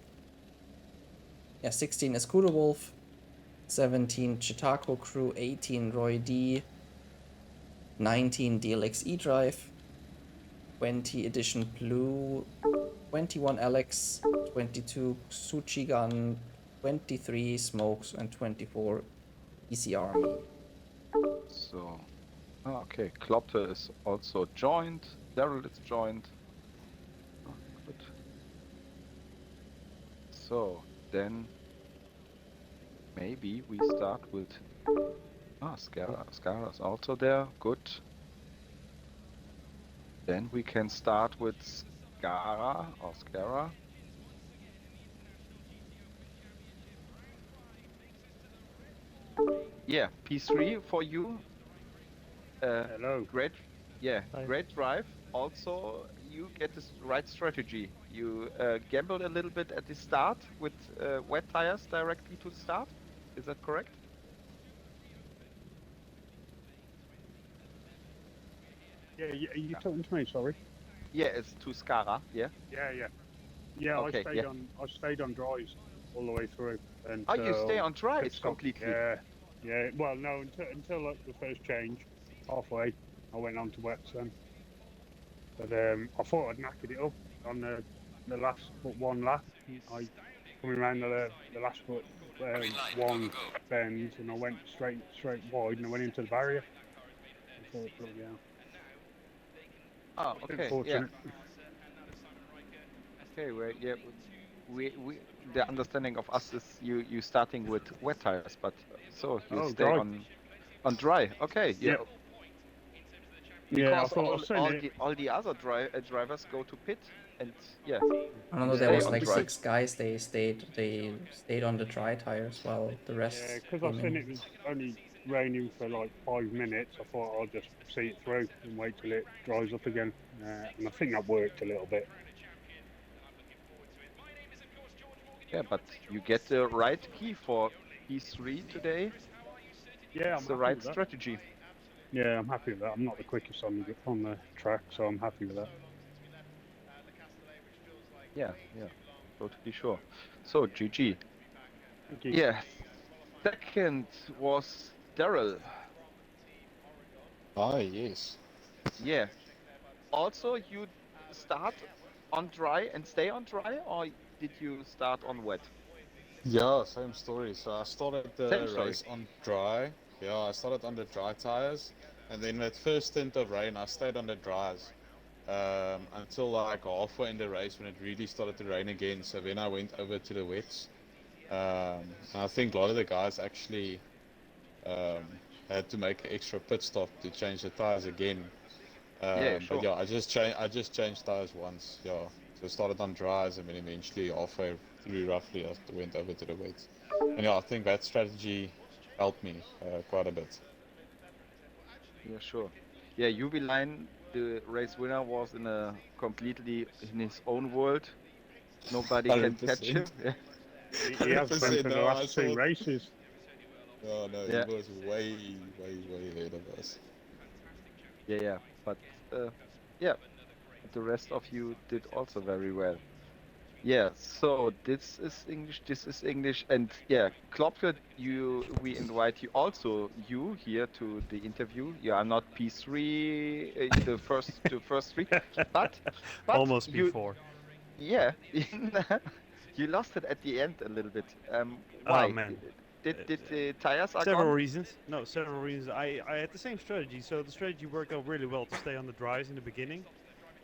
Escudo Wolf, 17 Chitako Crew, 18 Roy D, 19 DLX E-Drive, 20 Edition Blue, 21 Alex, 22 Suchigan, 23 Smokes, and 24 Easy Army. So, okay, Klopte is also joined. Daryl is joined. Oh, good. So, then maybe we start with Skara. Skara is also there. Good. Then we can start with Skara or Skara. Yeah, P3 for you. Hello. Great. Yeah, Hi. great drive. Also, you get the right strategy. You gambled a little bit at the start with wet tires directly to the start. Is that correct? Yeah, you talking to me? Sorry. Yeah, it's to Skara. Yeah. Yeah. Okay, I stayed on drives all the way through. Oh, you stay Until on dries pit stop. completely. Yeah. Well, no, until like, the first change, halfway, I went on to wets then. But I thought I'd knackered it up on the last but one lap. I coming around the last but one bend, and I went straight wide, and I went into the barrier. I thought, bloody hell. Oh, okay. Unfortunate. Yeah. Okay. Well, yeah. We the understanding of us is you starting with wet tires, but so you stay dry. on dry. Okay. Yeah. Yeah, I Because thought I've seen it. all the other drivers go to pit, and yeah, I don't know, you there stay was on like dry. 6 guys, they stayed on the dry tires while the rest Because I seen it was only raining for like 5 minutes. I thought I'll just see it through and wait till it dries up again. And I think that worked a little bit. Yeah, but you get the right key for P3 today. Yeah, It's I'm the happy right with that. strategy. Yeah, I'm happy with that. I'm not the quickest on the track, so I'm happy with that. Yeah, totally sure. So GG. Thank you. Yeah, second was Daryl. Ah, yes. Yeah. Also, you start on dry and stay on dry, or did you start on wet? Yeah, same story. So I started Same the story. race on dry. Yeah, I started on the dry tires. And then that first stint of rain, I stayed on the dries. Until like halfway in the race when it really started to rain again. So then I went over to the wets. And I think a lot of the guys actually had to make an extra pit stop to change the tires again. Yeah, sure. But yeah, I just changed tires once. Yeah, so started on dries and then eventually halfway through roughly I went over to the wets. And yeah, I think that strategy helped me quite a bit. Yeah, sure. Yeah, Jubiline, the race winner, was in a completely in his own world. Nobody can catch him. 100%. Yeah. He has been 100%. for the No, I last 2 thought. races. Oh no, Yeah. he was way ahead of us. Yeah. But yeah, the rest of you did also very well. Yeah, so this is English, and yeah, Klopke, we invite you here to the interview. You are not P3, the first three, but Almost you, P4. yeah, you lost it at the end a little bit. Oh Why? man. Did the tires are Several gone? reasons. No, several reasons. I had the same strategy, so the strategy worked out really well to stay on the dries in the beginning.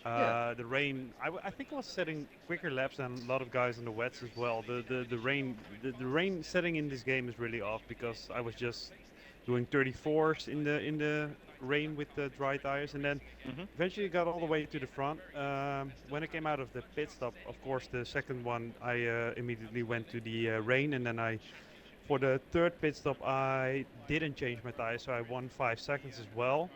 Yeah. The rain, I think I was setting quicker laps than a lot of guys on the wets as well. The rain setting in this game is really off because I was just doing 34s in the rain with the dry tires, and then Mm-hmm. eventually got all the way to the front. When I came out of the pit stop, of course, the second one, I immediately went to the rain, and then for the third pit stop, I didn't change my tires, so I won 5 seconds as well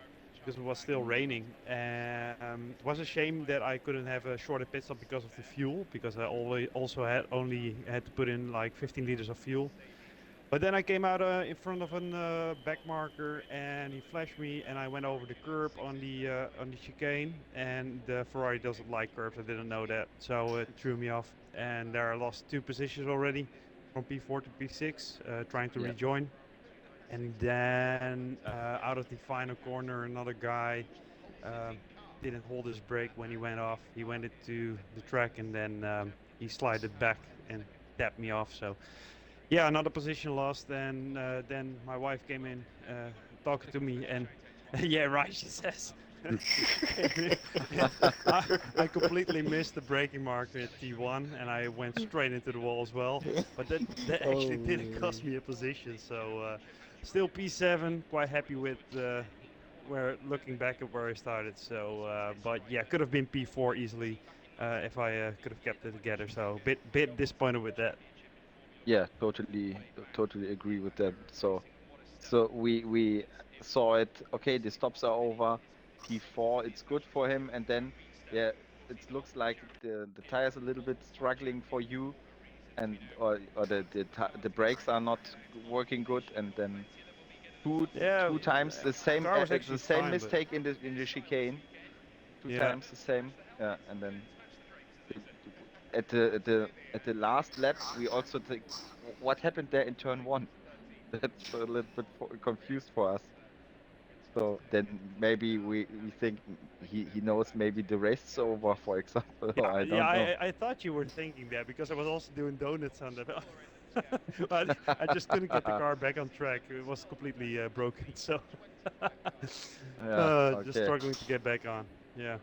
because it was still raining. It was a shame that I couldn't have a shorter pit stop because of the fuel, because I always also only had to put in like 15 liters of fuel. But then I came out in front of a back marker, and he flashed me, and I went over the curb on the chicane. And the Ferrari doesn't like curbs. I didn't know that, so it threw me off. And there I lost 2 positions already, from P4 to P6, trying to Yeah. rejoin. And then out of the final corner, another guy um, didn't hold his brake when he went off. He went into the track, and then he slided back and tapped me off. So yeah, another position lost, and then my wife came in talking to me, and yeah, right, she says. I completely missed the braking marker at T1, and I went straight into the wall as well. But that actually didn't cost me a position, so still P7. Quite happy with where looking back at where I started. So, but yeah, could have been P4 easily if I could have kept it together. So bit disappointed with that. Yeah, totally agree with that. So we saw it. Okay, the stops are over. P4, it's good for him, and then yeah, it looks like the tires a little bit struggling for you, and or the brakes are not working good, and then Yeah, two times the same car was actually the same fine, but mistake in the chicane, two yeah, times the same. Yeah, and then at the last lap we also think what happened there in turn one. That's a little bit confused for us. So then maybe we think he knows maybe the race is over, for example, or I yeah. don't know. I thought you were thinking that because I was also doing donuts on the. But I just couldn't get the car back on track. It was completely broken, so Yeah, just okay. struggling to get back on. Yeah.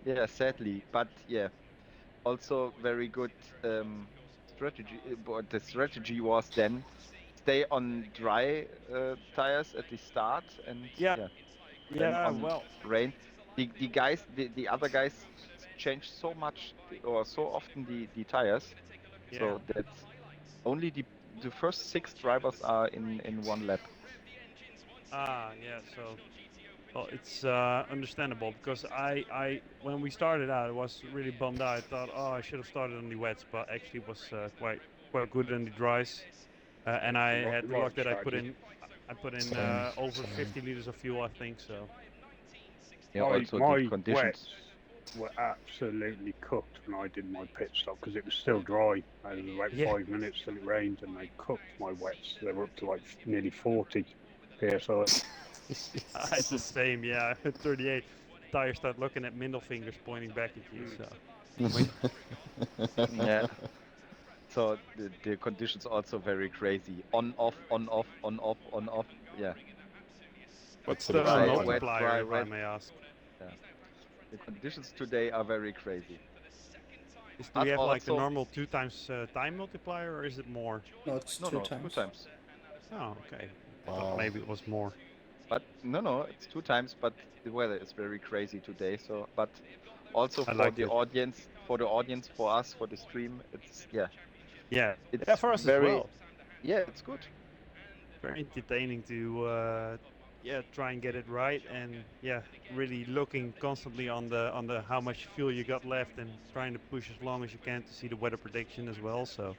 Yeah, sadly, but yeah, also very good strategy. But the strategy was then stay on dry tires at the start, and Yeah. yeah, then Yeah. on Well. rain. The other guys change so much or so often the tires, Yeah. so that only the first 6 drivers are in one lap. Yeah. So. Well, it's understandable because I when we started out, I was really bummed out. I thought, oh, I should have started on the wets, but actually it was quite good on the dries. And I had the Right luck that strategy. I put in Same. over 50 liters of fuel, I think. So Yeah, also the My conditions. wets were absolutely cooked when I did my pit stop because it was still dry. It was about yeah, 5 minutes till it rained, and they cooked my wets. They were up to like nearly 40 psi. it's the same. Yeah, 38. Tires start looking at middle fingers pointing back at you. Mm. So when Yeah. So the conditions also very crazy. On off, on off, on off, on off. Yeah. what's That's sort of the Dry, fun. wet, multiplier, dry, if I wet. may ask? Yeah. The conditions today are very crazy. Do we But have like the also, normal 2 times time multiplier, or is it more? No, it's no, two no, two times. times. Oh, okay. I thought Wow. maybe it was more. But no, it's 2 times. But the weather is very crazy today. So, but also I liked it. for the audience, for us, for the stream, it's yeah, Yeah, yeah, it's for us as very well. yeah, it's good. Very entertaining to yeah, try and get it right, and yeah, really looking constantly on the how much fuel you got left, and trying to push as long as you can to see the weather prediction as well. So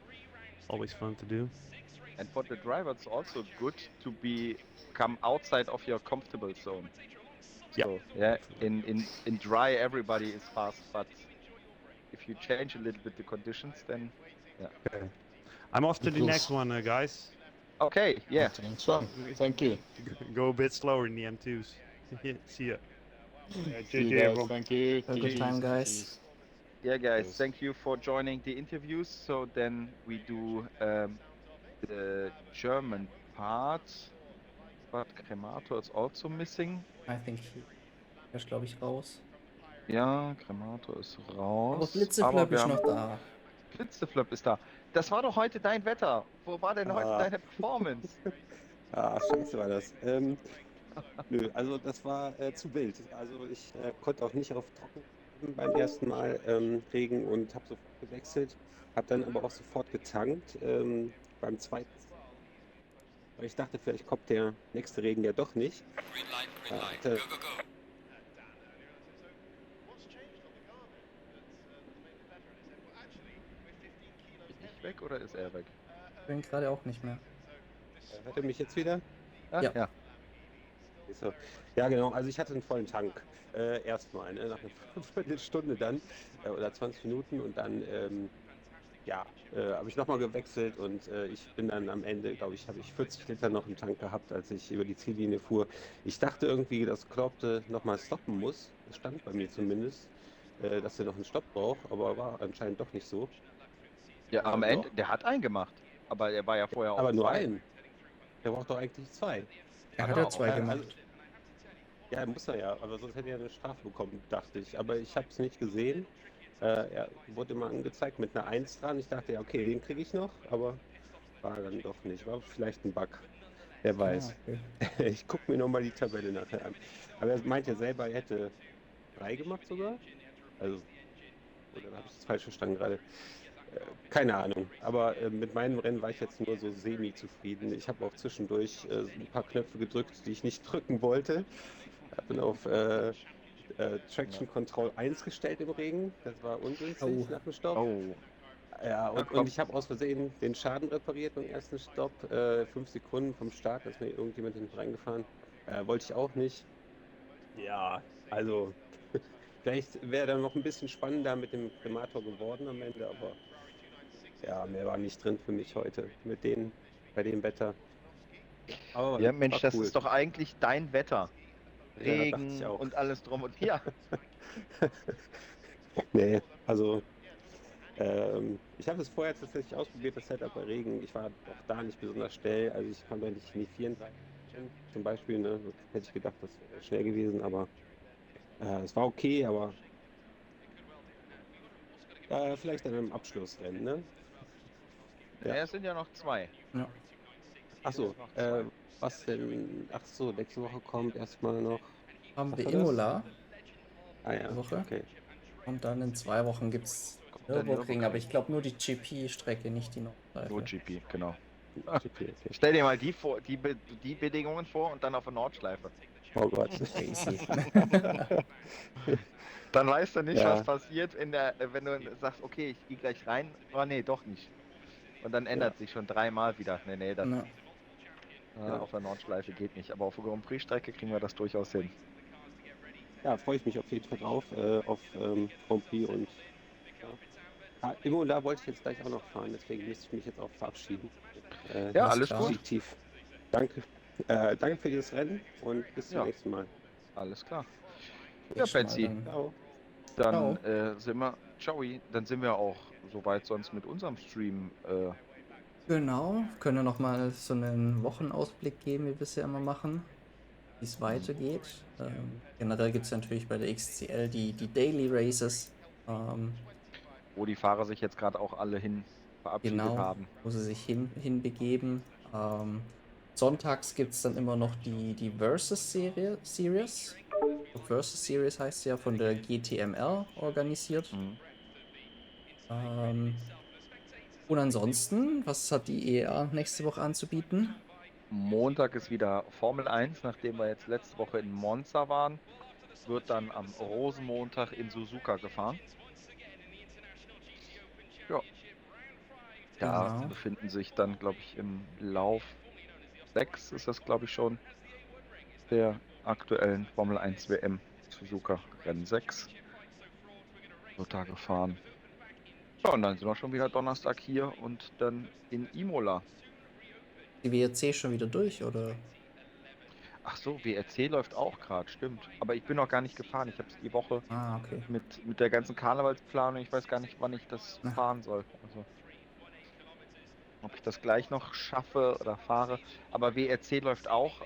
always fun to do. And for the driver, it's also good to be come outside of your comfortable zone. So, yeah, in dry everybody is fast, but if you change a little bit the conditions, then yeah. Okay. I'm off to the Cool. next one, guys. Okay, yeah. Thanks, one. Thank you. Go a bit slower in the M2s. See ya. Yeah, See you GG guys. everyone. Thank you. Have a good time, guys. Yeah, guys, Yes. thank you for joining the interviews. So then we do the German part, but Cremator is also missing. I think er ist, glaube ich, raus. Ja, Cremator ist raus. Aber Flitzeflöpp wir ist haben noch da. Flitzeflöpp ist da. Das war doch heute dein Wetter. Wo war denn heute deine Performance? Scheiße war das. Nö, also das war zu wild. Also ich konnte auch nicht auf Trocken beim ersten Mal Regen und habe sofort gewechselt, habe dann aber auch sofort getankt beim zweiten. Weil ich dachte, vielleicht kommt der nächste Regen ja doch nicht. Hatte, Bin ich weg oder ist er weg? Ich bin gerade auch nicht mehr. hört ihr mich jetzt wieder? Ah, Ja. ja. So. Ja, genau. Also ich hatte einen vollen Tank. Erstmal, ne? Nach einer Viertelstunde dann oder 20 Minuten und dann habe ich nochmal gewechselt und ich bin dann am Ende, glaube ich, habe ich 40 Liter noch im Tank gehabt, als ich über die Ziellinie fuhr. Ich dachte irgendwie, dass Kloppte nochmal stoppen muss. Das stand bei mir zumindest, dass er noch einen Stopp braucht, aber war anscheinend doch nicht so. Ja, am Ende, Doch. der hat einen gemacht. Aber er war ja vorher Aber auf nur zwei. einen. Der braucht doch eigentlich zwei. Er Hat hat er ja auch. 2 Also, gemacht. ja, muss er ja, aber sonst hätte er eine Strafe bekommen, dachte ich. Aber ich habe es nicht gesehen. Er wurde immer angezeigt mit einer 1 dran. Ich dachte, ja, okay, den kriege ich noch, aber war dann doch nicht. War vielleicht ein Bug. Wer weiß. Okay. Ich gucke mir nochmal die Tabelle nachher an. Aber er meint ja selber, er hätte 3 gemacht sogar. Also, oder habe ich das falsch verstanden gerade? Keine Ahnung. Aber mit meinem Rennen war ich jetzt nur so semi-zufrieden. Ich habe auch zwischendurch ein paar Knöpfe gedrückt, die ich nicht drücken wollte. Bin auf Traction Control 1 gestellt im Regen. Das war ungünstig nach dem Stopp. Oh. Ja, und komm. ich habe aus Versehen den Schaden repariert beim ersten Stopp. 5 Sekunden vom Start, da ist mir irgendjemand hinten reingefahren. Wollte ich auch nicht. Ja, also vielleicht wäre dann noch ein bisschen spannender mit dem Kremator geworden am Ende, aber ja, mehr war nicht drin für mich heute bei dem Wetter. Aber Ja, Mensch, war das cool. ist doch eigentlich dein Wetter. Ja, dachte Regen ich auch. und alles drum und ja. Nee, also ich habe es vorher tatsächlich ausprobiert, das Setup bei Regen. Ich war auch da nicht besonders schnell. Also ich kam da nicht in die 34 zum Beispiel. Ne? Hätte ich gedacht, das wäre schnell gewesen, aber es war okay, aber vielleicht dann im Abschlussrennen, ne? Ja. Es sind ja noch 2. Ja. Achso, Noch 2. was denn? Ach so, nächste Woche kommt erstmal noch. Haben Was wir war das? Imola Ah ja, Woche. okay. Und dann in 2 Wochen gibt es der RedbullRing, aber Nürburgring. ich glaube nur die GP-Strecke, nicht die Nordschleife. Nur GP, genau. Okay. Stell dir mal die Bedingungen vor und dann auf der Nordschleife. Oh Gott. Crazy. Dann weißt du nicht, Ja. was passiert, wenn du sagst, okay, ich gehe gleich rein. Oh nee, doch nicht. Und dann ändert sich schon 3-mal wieder. Nee, das Ja. auf der Nordschleife geht nicht. Aber auf der Grand Prix-Strecke kriegen wir das durchaus hin. Ja, freue ich mich auf jeden Fall drauf, auf Grand Prix und Imola wollte ich jetzt gleich auch noch fahren, deswegen müsste ich mich jetzt auch verabschieden. Ja, alles klar. gut. Tief. Danke. Danke für dieses Rennen und bis zum Ja. nächsten Mal. Alles klar. Ich Ja, schon mal Betsy. Ciao. Dann sind wir, dann sind wir auch soweit sonst mit unserem Stream. Genau, können wir nochmal so einen Wochenausblick geben, wie wir es ja immer machen, wie es weitergeht. Generell gibt es natürlich bei der XCL die Daily Races. Wo die Fahrer sich jetzt gerade auch alle hin verabschiedet Genau, haben. wo sie sich hinbegeben. Sonntags gibt es dann immer noch die Series. Versus Series heißt ja, von der GTMR organisiert. Und ansonsten, was hat die EA nächste Woche anzubieten? Montag ist wieder Formel 1, nachdem wir jetzt letzte Woche in Monza waren, wird dann am Rosenmontag in Suzuka gefahren. Ja. Da Genau. befinden sich dann, glaube ich, im Lauf 6 ist das, glaube ich, schon, der aktuellen Formel 1 WM Suzuka Rennen 6. Wird da gefahren. Ja, und dann sind wir schon wieder Donnerstag hier und dann in Imola. Die WRC schon wieder durch, oder? Ach so, WRC läuft auch gerade, stimmt. Aber ich bin noch gar nicht gefahren. Ich habe es die Woche Ah, okay. mit der ganzen Karnevalsplanung. Ich weiß gar nicht, wann ich das Ach. fahren soll. Also, ob ich das gleich noch schaffe oder fahre. Aber WRC läuft auch.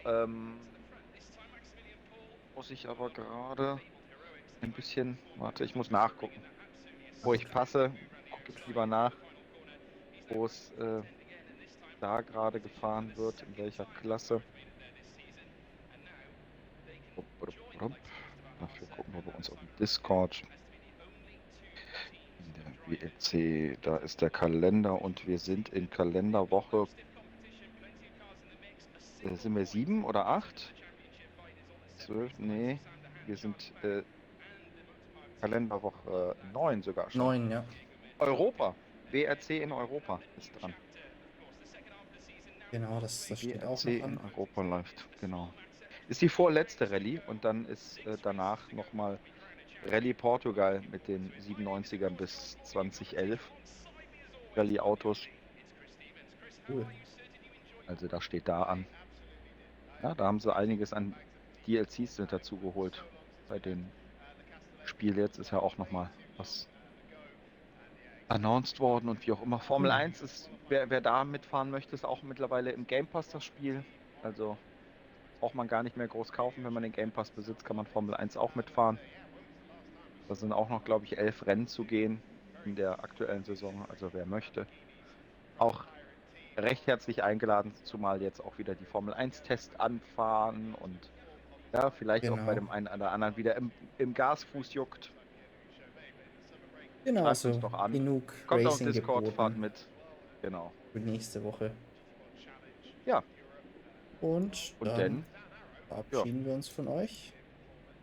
Muss ich aber gerade ein bisschen, warte, ich muss nachgucken. Wo ich passe, gucke ich lieber nach, wo es da gerade gefahren wird, in welcher Klasse. Dafür gucken wir bei uns auf dem Discord. In der WRC, da ist der Kalender und wir sind in Kalenderwoche. Sind wir 7 oder 8? 12? Nee, wir sind Kalenderwoche 9 sogar schon. 9, ja. Europa. WRC in Europa ist dran. Genau, das steht auch WRC noch in an. Europa läuft, genau. Ist die vorletzte Rallye und dann ist danach nochmal Rallye Portugal mit den 97ern bis 2011. Rallye-Autos. Cool. Also da steht da an. Ja, da haben sie einiges an DLCs mit dazu geholt. Bei dem Spiel jetzt ist ja auch nochmal was announced worden und wie auch immer. Formel 1 ist, wer da mitfahren möchte, ist auch mittlerweile im Game Pass das Spiel. Also braucht man gar nicht mehr groß kaufen. Wenn man den Game Pass besitzt, kann man Formel 1 auch mitfahren. Da sind auch noch, glaube ich, 11 Rennen zu gehen in der aktuellen Saison. Also wer möchte, auch recht herzlich eingeladen, zumal jetzt auch wieder die Formel 1-Tests anfahren und ja, vielleicht auch bei Genau. dem einen oder anderen wieder im Gasfuß juckt. Genau, Schreibt uns also doch an. genug Kommt auf Racing Discord, fahrt geboten mit. Genau. für nächste Woche. Ja, Und und dann dann, ja, verabschieden wir uns von euch.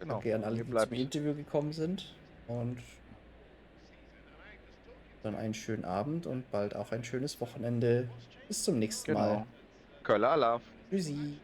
genau. Danke an alle, Mir die zum bleibt, Interview gekommen sind. Und dann einen schönen Abend und bald auch ein schönes Wochenende. Bis zum nächsten Mal. genau. Köller Alaf. Tschüssi.